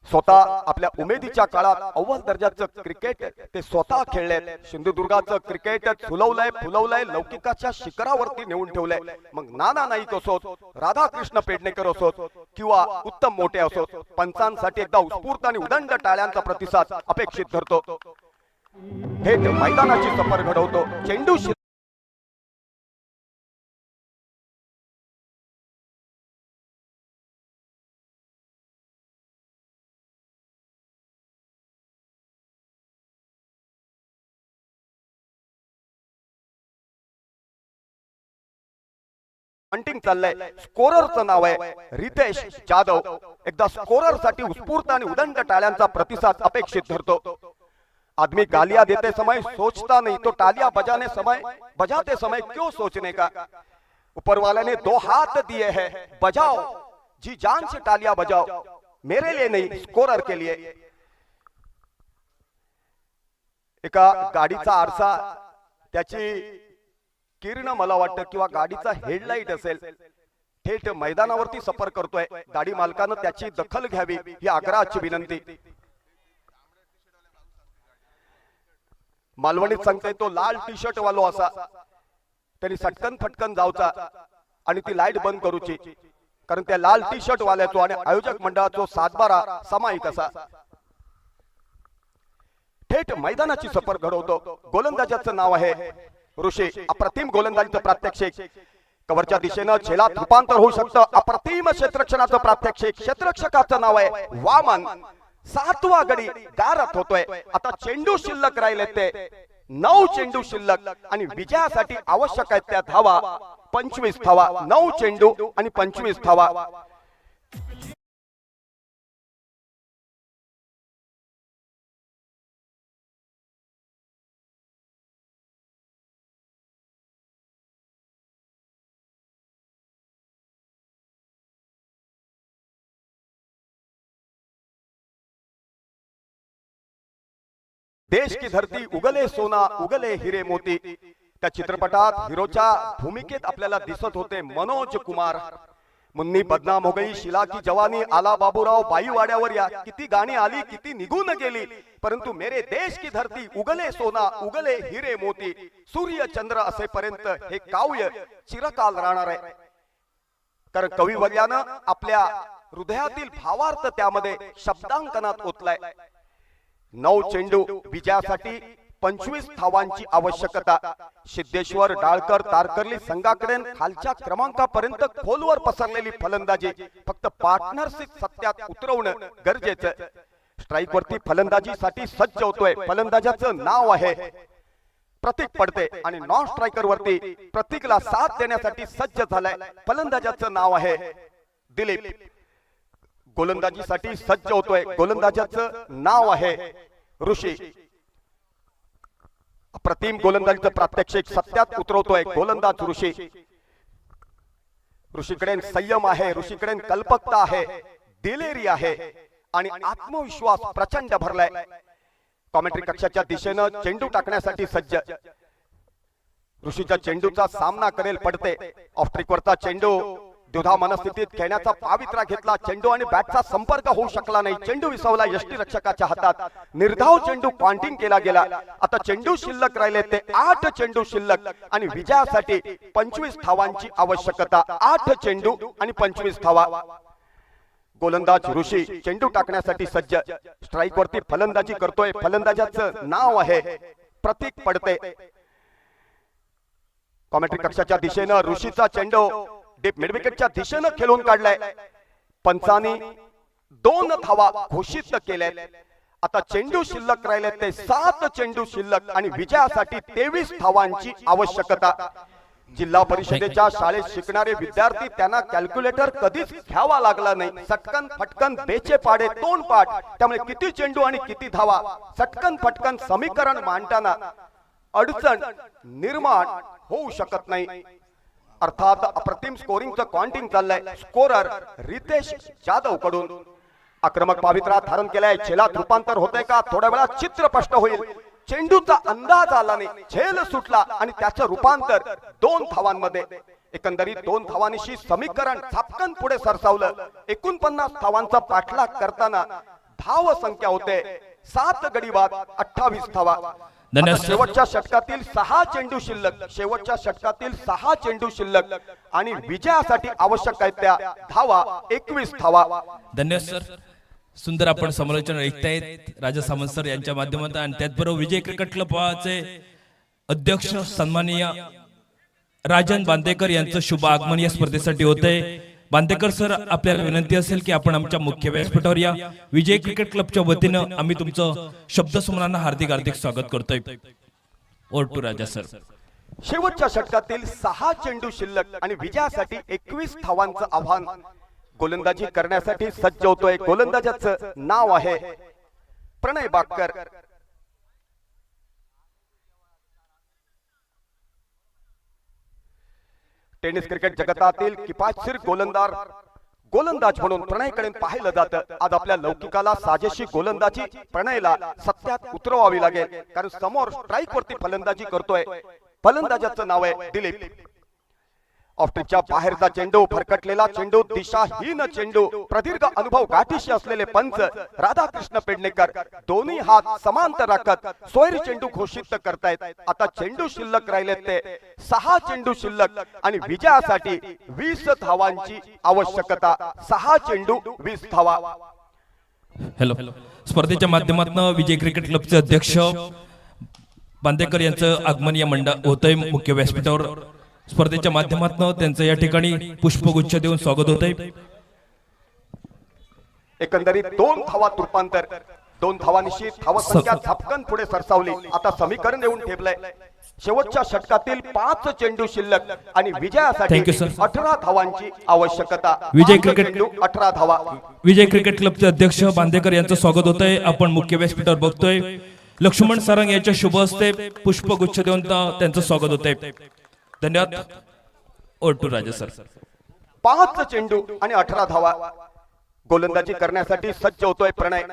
[SPEAKER 2] स्वतः आपल्या उमेदीच्या काळात अव्वल दर्जाचं क्रिकेट ते स्वतः खेळले. सिंधुदुर्गाचं क्रिकेट फुलवलंय फुलवलंय, लौकिकाच्या शिखरावरती नेऊन ठेवलंय. मग नाना नाईक असोत, राधाकृष्ण पेडणेकर असोत किंवा उत्तम मोठे असोत, पंचांसाठी एकदा उत्स्फूर्त आणि उदंड टाळ्यांचा प्रतिसाद अपेक्षित धरतो. थेट मैदानाची सफर घडवतो. चेंडू हंटिंग चाललंय. स्कोररचं नाव आहे रितेश जाधव. एकदा स्कोरर साठी उत्स्फूर्त आणि उदंड टाळ्यांचा प्रतिसाद अपेक्षित धरतो. आदमी गालियां देते समय सोचता नहीं, तो तालियां बजाते समय क्यों सोचने का. ऊपर वाले ने 2 हाथ दिए हैं, बजाओ जी जान से तालियां बजाओ, मेरे लिए नहीं स्कोरर के लिए. एका गाडीचा आरसा, त्याची किरण मला वाटतं किंवा गाडीचा हेडलाईट असेल, थेट मैदानावरती सफर करतोय. गाडी मालकानं त्याची दखल घ्यावी ही आग्रहाची विनंती. मालवणीत सांगताय तो लाल टी शर्ट वालो असा, त्यांनी सटकन फटकन जावचा आणि ती लाईट बंद करूची, कारण त्या लाल टी शर्ट वाल्याचो आणि आयोजक मंडळाचो 7-12 सामायिक असा. थेट मैदानाची सफर घडवतो. गोलंदाजाचं नाव आहे ऋषी. अप्रतिम गोलंदाजीचं प्रात्यक्षिक. कव्हरच्या दिशेनं झेलात रूपांतर होऊ शकतं. अप्रतिम क्षेत्ररक्षणाचं प्रात्यक्षिक. क्षेत्ररक्षकाचं नाव आहे वामन. 7वा गडी गारत होतोय. आता चेंडू शिल्लक राहिले ते 9 चेंडू शिल्लक आणि विजयासाठी आवश्यक आहेत त्या धावा 25 धावा. 9 चेंडू आणि 25 धावा. देश की धरती उगले सोना उगले हिरे मोती. त्या चित्रपटात हिरोच्या भूमिकेत आपल्याला दिसत होते मनोज कुमार. मुन्नी बदनाम हो गई, शिला की जवानी, आला बाबूराव, बाई वाड्यावर या, किती गाणी आली किती निघून गेली, परंतु मेरे देश की धरती उगले सोना उगले हिरे मोती. सूर्य चंद्र असेपर्यंत हे काव्य चिरकाल राहणार आहे. कारण कविवर्यानं आपल्या हृदयातील भावार्थ त्यामध्ये शब्दांकनात ओतलाय. 9 चेंडू विजयासाठी 25 धावांची आवश्यकता. सिद्धेश्वर, डाळकर, तारकर्ली संघाकडे खालच्या क्रमांकापर्यंत खोलवर पसरलेली फलंदाजी फक्त पार्टनरशिप सत्यात उतरवणं गरजेचं. स्ट्राईक वरती फलंदाजीसाठी सज्ज होतोय. फलंदाजाचं नाव आहे प्रतीक पडते आणि नॉन स्ट्रायकर वरती प्रतीकला साथ देण्यासाठी सज्ज झालाय. फलंदाजाचं नाव आहे दिलीप. गोलंदाजीसाठी सज्ज होतोय. गोलंदाजाचं नाव आहे ऋषी. अप्रतिम गोलंदाजीचं प्रात्यक्षिक सत्यात उतरवतोय गोलंदाज ऋषी. ऋषीकडे संयम आहे, ऋषीकडे कल्पकता आहे, दिलेरी आहे आणि आत्मविश्वास प्रचंड भरलाय. कॉमेंट्री कक्षाच्या दिशेनं चेंडू टाकण्यासाठी सज्ज. ऋषीच्या चेंडूचा सामना करेल पडते. ऑफ ट्रिक वरचा चेंडू द्विधा मनस्थितीत खेळण्याचा पावित्रा घेतला. चेंडू आणि बॅटचा संपर्क होऊ शकला नाही. चेंडू विसवला यष्टीरक्षकाच्या हातात. निर्धाव चेंडू पॉइंटिंग केला गेला. आता चेंडू शिल्लक राहिले ते 8 चेंडू शिल्लक आणि विजयासाठी 25 धावांची आवश्यकता. 8 चेंडू आणि 25 धावा. गोलंदाज ऋषी चेंडू टाकण्यासाठी सज्ज. स्ट्राईक वरती फलंदाजी करतोय. फलंदाजाचं नाव आहे प्रतीक पडते. कॉमेंट्री कक्षाच्या दिशेनं ऋषीचा चेंडू डीप मिडविकेटच्या दिशेनं खेळून काढलाय. पंचांनी 2 धावा घोषित केल्यात. आता चेंडू शिल्लक राहिले ते 7 चेंडू शिल्लक आणि विजयासाठी 23 धावांची आवश्यकता. जिल्हा परिषदेच्या शाळेत शिकणारे विद्यार्थी त्यांना कॅल्क्युलेटर कधीच घ्यावा लागला नाही. सटकन फटकन बेचे पाडे तोंडपाठ. त्यामुळे किती चेंडू आणि किती धावा सटकन फटकन समीकरण मांडताना अडचण निर्माण होऊ शकत नाही. अर्थात अप्रतिम स्कोरिंगचं काउंटिंग चाललंय. स्कोरर रितेश जाधव कडून आक्रमक पावित्रा धारण केलाय. छेलात रूपांतर होतंय का? थोड्या वेळात चित्र स्पष्ट होईल. चेंडूचा अंदाज आला नाही. झेल सुटला आणि त्याचं रूपांतर 2 धावांमध्ये. एकंदरीत 2 धावांशी समीकरण झपकन पुढे सरसावलं. 49 धावांचा पाठलाग करताना धाव संख्या होते 7 गडी बाद 28 धावा. शेवटच्या षटकातील 6 चेंडू शिल्लक. शेवटच्या षटकातील 6 चेंडू शिल्लक आणि विजयासाठी आवश्यक आहेत त्या धावा 21 धावा.
[SPEAKER 1] धन्यवाद सर. सुंदर आपण समालोचन ऐकतायत राजा सामंत सर यांच्या माध्यमातून. आणि त्याचबरोबर विजय क्रिकेट क्लबचे अध्यक्ष सन्माननीय राजन बांदेकर यांचं शुभ आगमन या स्पर्धेसाठी होतंय. बांदेकर सर, आपल्याला विनंती असेल की आपण आमच्या मुख्य व्यासपीठावर या. विजय क्रिकेट क्लबच्या वतीनं आम्ही तुमचं शब्दसुमनांना हार्दिक हार्दिक स्वागत करतोय. Over to Raja sir.
[SPEAKER 2] शेवटच्या षटकातील 6 चेंडू शिल्लक आणि विजयासाठी 21 धावांचं आव्हान. गोलंदाजी करण्यासाठी सज्ज होतोय. गोलंदाजाचं नाव आहे प्रणय बागकर. टेनिस क्रिकेट जगतातील किफायतशीर गोलंदाज म्हणून प्रणयकडे पाहिलं जातं. आज आपल्या लौकिकाला साजेशी गोलंदाजी प्रणयला सत्यात उतरवावी लागेल. कारण समोर स्ट्राईक वरती फलंदाजी करतोय. फलंदाजाचं नाव आहे दिलीप. ऑफ्टिकच्या बाहेरचा चेंडू, फरकटलेला चेंडू, दिशाहीन चेंडू. प्रदीर्घ अनुभव गाठीशी असलेले पंच राधाकृष्ण पेडणेकर दोन्ही हात समांतर राखत सोयरी चेंडू घोषित करतायत. आता चेंडू शिल्लक राहिले ते 6 चेंडू शिल्लक आणि विजयासाठी 20 धावांची आवश्यकता. 6 चेंडू 20 धावा.
[SPEAKER 1] हॅलो. स्पर्धेच्या माध्यमातून विजय क्रिकेट क्लबचे अध्यक्ष बांदेकर यांचं आगमन या मंडळ होतंय मुख्य व्यासपीठावर. स्पर्धेच्या माध्यमातून त्यांचं या ठिकाणी पुष्पगुच्छ देऊन स्वागत होतंय.
[SPEAKER 2] एकंदरीत 2 धावात रूपांतर. 2 धावांशी धावसंख्या झपकन पुढे सरसावली. आता समीकरण येऊन ठेपलंय. शेवटच्या षटकातील 5 चेंडू शिल्लक आणि विजयासाठी 18 धावांची आवश्यकता.
[SPEAKER 1] विजय क्रिकेट
[SPEAKER 2] 18 धावा.
[SPEAKER 1] विजय क्रिकेट क्लबचे अध्यक्ष बांदेकर यांचं स्वागत होतंय. आपण मुख्य व्यासपीठावर बघतोय. लक्ष्मण सारंग यांच्या शुभ हस्ते पुष्पगुच्छ देऊन त्यांचं स्वागत होतंय. धन्यवाद. Or to Raja sir.
[SPEAKER 2] 5 चेंडू आणि 18 धावा. गोलंदाजी करण्यासाठी सज्ज होतोय प्रणय.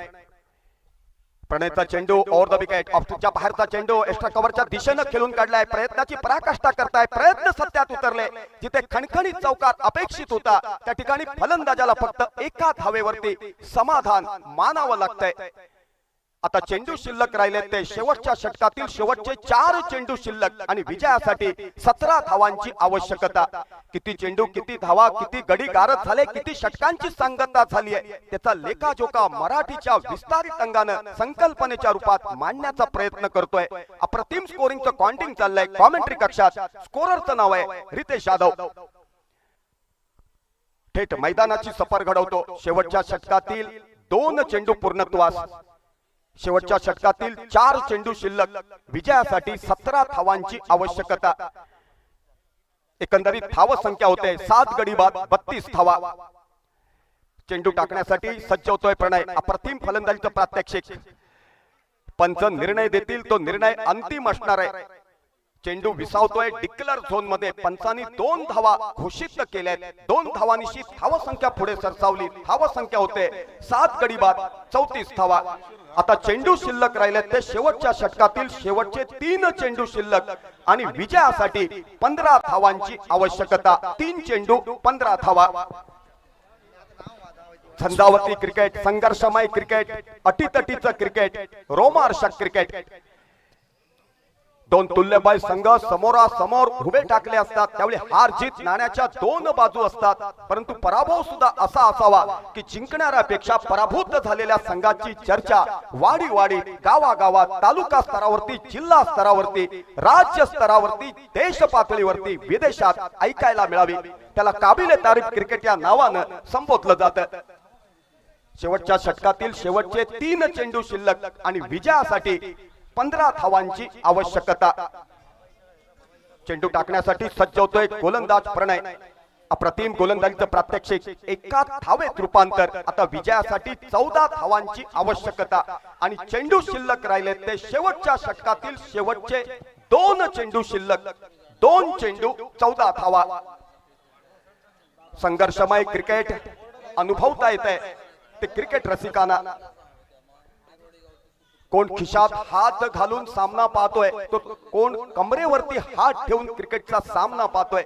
[SPEAKER 2] प्रणयचा चेंडू ओव्हर द विकेट. ऑफच्या बाहेरचा चेंडू एक्स्ट्रा कव्हरच्या दिशेनं खेळून काढलाय. प्रयत्नाची पराकाष्ठा करताय. प्रयत्न सत्यात उतरले. जिथे खणखणीत चौकार अपेक्षित होता त्या ठिकाणी फलंदाजाला फक्त 1 धावेवरती समाधान मानावं लागतंय. आता चेंडू शिल्लक राहिले ते शेवटच्या षटकातील शेवटचे 4 चेंडू शिल्लक आणि विजयासाठी 17 धावांची आवश्यकता. किती चेंडू, किती धावा, किती गडी गारद झाले, किती षटकांची सांगता झाली आहे त्याचा लेखाजोखा मराठीच्या विस्तारित अंगानं संकल्पनेच्या रूपात मांडण्याचा प्रयत्न करतोय. अप्रतिम स्कोरिंगचं काउंटिंग चाललंय. कॉमेंट्री कक्षात स्कोररचं नाव आहे रितेश जाधव. थेट मैदानाची सफर घडवतो. शेवटच्या षटकातील 2 चेंडू पूर्णत्वास. शेवटच्या षटकातील 4 चेंडू शिल्लक, विजयासाठी 17 धावांची आवश्यकता. एकंदरीत धाव संख्या होते 7 गडी बाद 32 धावा. चेंडू टाकण्यासाठी सज्ज होतोय प्रणय. अप्रतिम फलंदाजीचं प्रात्यक्षिक. पंच निर्णय देतील तो निर्णय अंतिम असणार आहे. चेंडू विसावतोय डिक्लेअर झोन मध्ये. पंचांनी 2 धावा घोषित केल्यात. 2 धावांनिशी धाव संख्या पुढे सरसावली. धाव संख्या होते 7 गडी बाद 34 धावा. आता चेंडू शिल्लक राहिले ते शेवटच्या षटकातील शेवटचे 3 चेंडू शिल्लक आणि विजयासाठी 15 धावांची आवश्यकता. 3 चेंडू 15 धावा. झंझावती क्रिकेट, संघर्षमय क्रिकेट, अटीतटीचं क्रिकेट, रोमांचक क्रिकेट. 2 तुल्यबळ संघ समोरासमोर उभे टाकले असतात. त्यावेळी हार जीत नाण्याच्या 2 बाजू असतात. परंतु पराभव सुद्धा असा असावा की जिंकणाऱ्यापेक्षा पराभूत झालेल्या संघाची चर्चा वाडी गावागावात, तालुका स्तरावरती, जिल्हा स्तरावरती, राज्य स्तरावरती, देश पातळीवरती, विदेशात ऐकायला मिळावी. त्याला काबिले तारीफ क्रिकेट या नावानं संबोधलं जातं. शेवटच्या षटकातील शेवटचे 3 चेंडू शिल्लक आणि विजयासाठी 15 धावांची आवश्यकता. चेंडू टाकण्यासाठी सज्ज होतोय गोलंदाज प्रणय. अप्रतिम गोलंदाजीचं प्रात्यक्षिक. एका धावेत रूपांतर. आता विजयासाठी 14 धावांची आवश्यकता आणि चेंडू शिल्लक राहिले ते शेवटच्या षटकातील शेवटचे 2 चेंडू शिल्लक. 2 चेंडू 14 धावा. संघर्षमय क्रिकेट अनुभवता येत आहे ते क्रिकेट रसिकांना. कोण खिशात हात घालून सामना पाहतोय, तो कोण कमरेवरती हात ठेवून क्रिकेटचा सामना पाहतोय,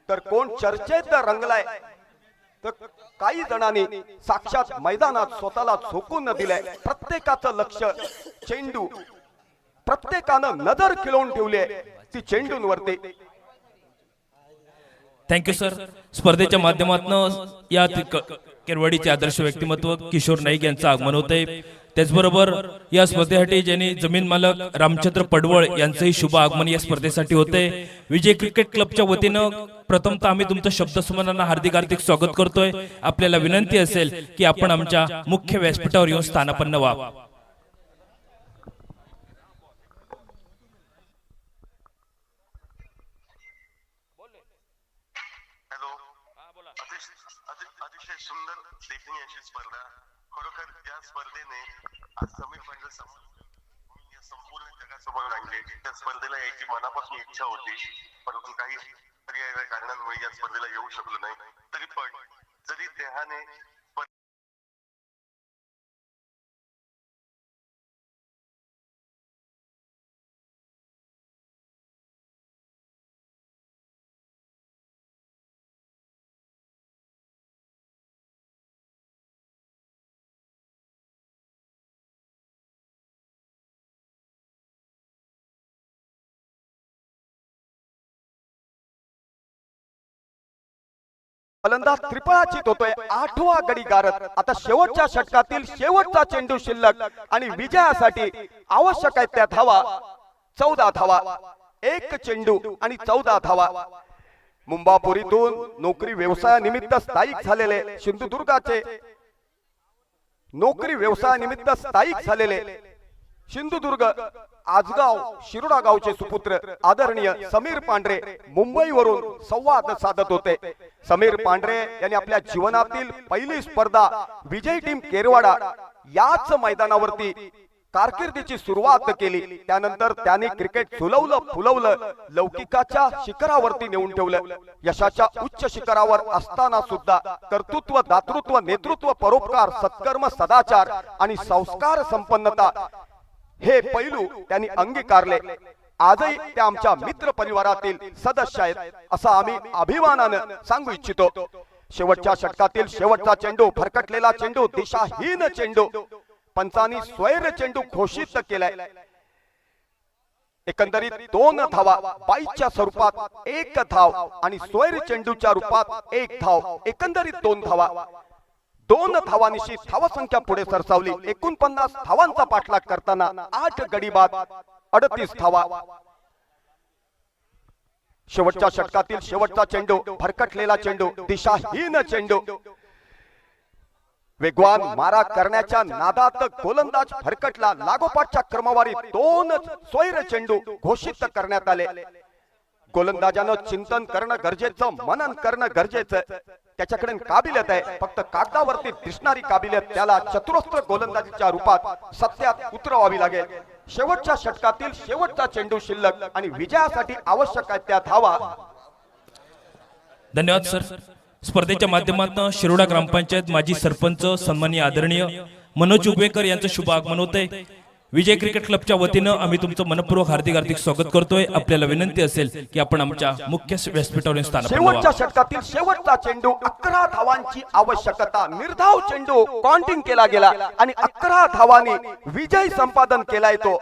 [SPEAKER 2] तर कोण चर्चेत रंगलाय, तर काही जणांनी साक्षात मैदानात स्वतःला झोकून दिलंय. प्रत्येकाचं लक्ष चेंडू, प्रत्येकानं नजर खिळवून ठेवली आहे ती चेंडूंवरती.
[SPEAKER 1] Thank you sir. स्पर्धेच्या माध्यमातून या केरवाडीचे आदर्श व्यक्तिमत्व किशोर नाईक यांचं आगमन होतंय. त्याचबरोबर या स्पर्धेसाठी ज्यांनी जमीन मालक रामचंद्र पडवळ यांचंही शुभ आगमन या स्पर्धेसाठी होते. विजय क्रिकेट क्लबच्या वतीनं प्रथमतः आम्ही तुमचं शब्दसुमनांना हार्दिक हार्दिक स्वागत करतोय. आपल्याला विनंती असेल की आपण आमच्या मुख्य व्यासपीठावर येऊन स्थानापन्न व्हा.
[SPEAKER 3] अतिशय सुंदर देखणी अशी स्पर्धा. खरोखर या स्पर्धेने आज समीर पांडे या संपूर्ण जगासमोर आणले. त्या स्पर्धेला यायची मनापासून इच्छा होती, परंतु काही पर्यायी कारणांमुळे या स्पर्धेला येऊ शकलो नाही. तरी पण जरी देहाने
[SPEAKER 2] फलंदाज त्रिफळाचीत होतोय. 8वा गडी गारत. आता शेवटच्या षटकातील शेवटचा चेंडू शिल्लक आणि विजयासाठी आवश्यक आहेत त्या धावा 14 धावा. 1 चेंडू आणि 14 धावा. मुंबापुरीतून नोकरी व्यवसायानिमित्त स्थायिक झालेले सिंधुदुर्गाचे सिंधुदुर्ग आजगाव शिरोडा गावचे सुपुत्र आदरणीय समीर पांढरे मुंबईवरून संवाद साधत होते. समीर पांढरे यांनी आपल्या जीवनातील पहिली स्पर्धा विजय टीम केरवाडा याच मैदानावरती कारकिर्दीची सुरुवात केली. त्यानंतर त्यांनी क्रिकेट फुलवलं फुलवलं, लौकिकाच्या शिखरावरती नेऊन ठेवलं. यशाच्या उच्च शिखरावर असताना सुद्धा कर्तृत्व, दातृत्व, नेतृत्व, परोपकार, सत्कर्म, सदाचार आणि संस्कार संपन्नता हे पैलू त्यांनी अंगीकारले. आजही ते आमच्या मित्र परिवारातील सदस्य आहेत असं आम्ही अभिमानानं सांगू इच्छितो. शेवटच्या षटकातील शेवटचा चेंडू, भरकटलेला चेंडू, दिशाहीन चेंडू. पंचांनी स्वैर चेंडू घोषित केलाय. एकंदरीत 2 धावा, 22च्या स्वरूपात 1 धाव आणि स्वैर चेंडूच्या रूपात 1 धाव. एकंदरीत 2 धावा. 2 धावांनिशी धावसंख्या पुढे सरसावली. 49 धावांचा पाठलाग करताना 8 गडी बाद 38 धावा. शेवटच्या षटकातील शेवटचा चेंडू, भरकटलेला चेंडू, दिशाहीन चेंडू. वेगवान मारा करण्याच्या नादात गोलंदाज भरकटला. लागोपाठच्या क्रमवारीत 2 स्वैर चेंडू घोषित करण्यात आले. गोलंदाजानं चिंतन करणं गरजेचं, मनन करणं गरजेचं. त्याच्याकडे काबिलियत आहे, फक्त कागदावरती दिसणारी काबिलियत त्याला चतुरस्त्र गोलंदाजीच्या रूपात सत्यात उतरवावी लागेल. शेवटच्या षटकातील शेवटचा चेंडू शिल्लक आणि विजयासाठी आवश्यक आहे त्या धावा.
[SPEAKER 1] धन्यवाद सर. स्पर्धेच्या माध्यमातून शिरोडा ग्रामपंचायत माजी सरपंच सन्माननीय आदरणीय मनोज उगवेकर यांचं शुभ आगमन होतंय. विजय क्रिकेट क्लबच्या वतीनं आम्ही तुमचं मनपूर्वक हार्दिक स्वागत करतोय. आपल्याला विनंती असेल की आपण आमच्या मुख्य व्यासपीठावर स्थान
[SPEAKER 2] शेवटच्या षटकातील शेवटचा चेंडू 11 धावांची आवश्यकता. निर्धाव चेंडू काउंटिंग केला गेला आणि 11 धावांनी विजय संपादन केलाय तो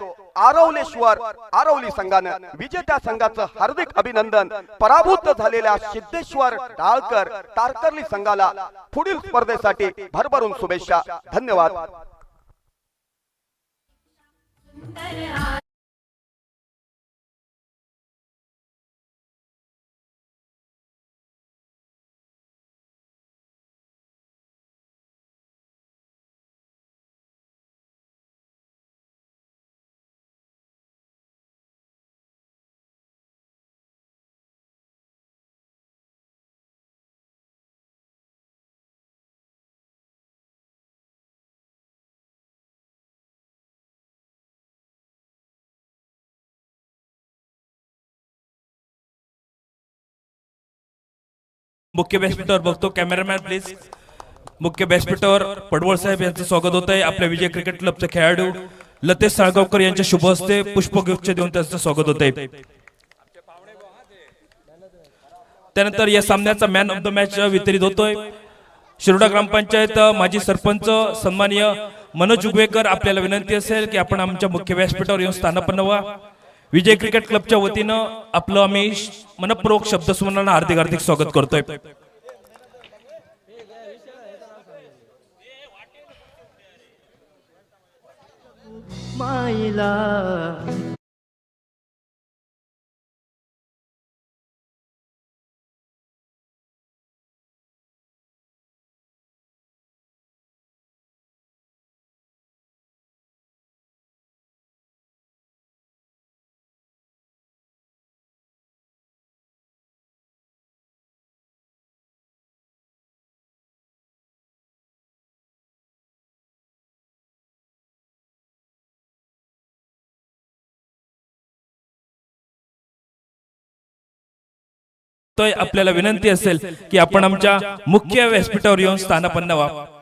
[SPEAKER 2] आरवलेश्वर आरवली संघानं. विजेत्या संघाचं हार्दिक अभिनंदन. पराभूत झालेल्या सिद्धेश्वर डाळकर तारकर्ली संघाला पुढील स्पर्धेसाठी भरभरून शुभेच्छा. धन्यवाद.
[SPEAKER 1] मुख्य व्यासपीठावर बघतो कॅमेरामॅन प्लीज. मुख्य व्यासपीठावर पडवळ साहेब यांचं स्वागत होत आहे. आपल्या विजय क्रिकेट क्लबचे खेळाडू लतेश साळगावकर यांच्या शुभ हस्ते पुष्पगुच्छ देऊन त्यांचं स्वागत होत आहे. त्यानंतर या सामन्याचा मॅन ऑफ द मॅच वितरित होतोय. शिरोडा ग्रामपंचायत माजी सरपंच सन्माननीय मनोज उगवेकर, आपल्याला विनंती असेल की आपण आमच्या मुख्य व्यासपीठावर येऊन स्थानापन्न व्हा. विजय क्रिकेट क्लबच्या वतीनं आपलं आम्ही मनपूर्वक शब्दसुमनानं हार्दिक स्वागत करतोय.
[SPEAKER 4] मायला
[SPEAKER 1] आपल्याला विनंती असेल की आपण आमच्या मुख्य व्यासपीठावर येऊन स्थानापन्न व्हा.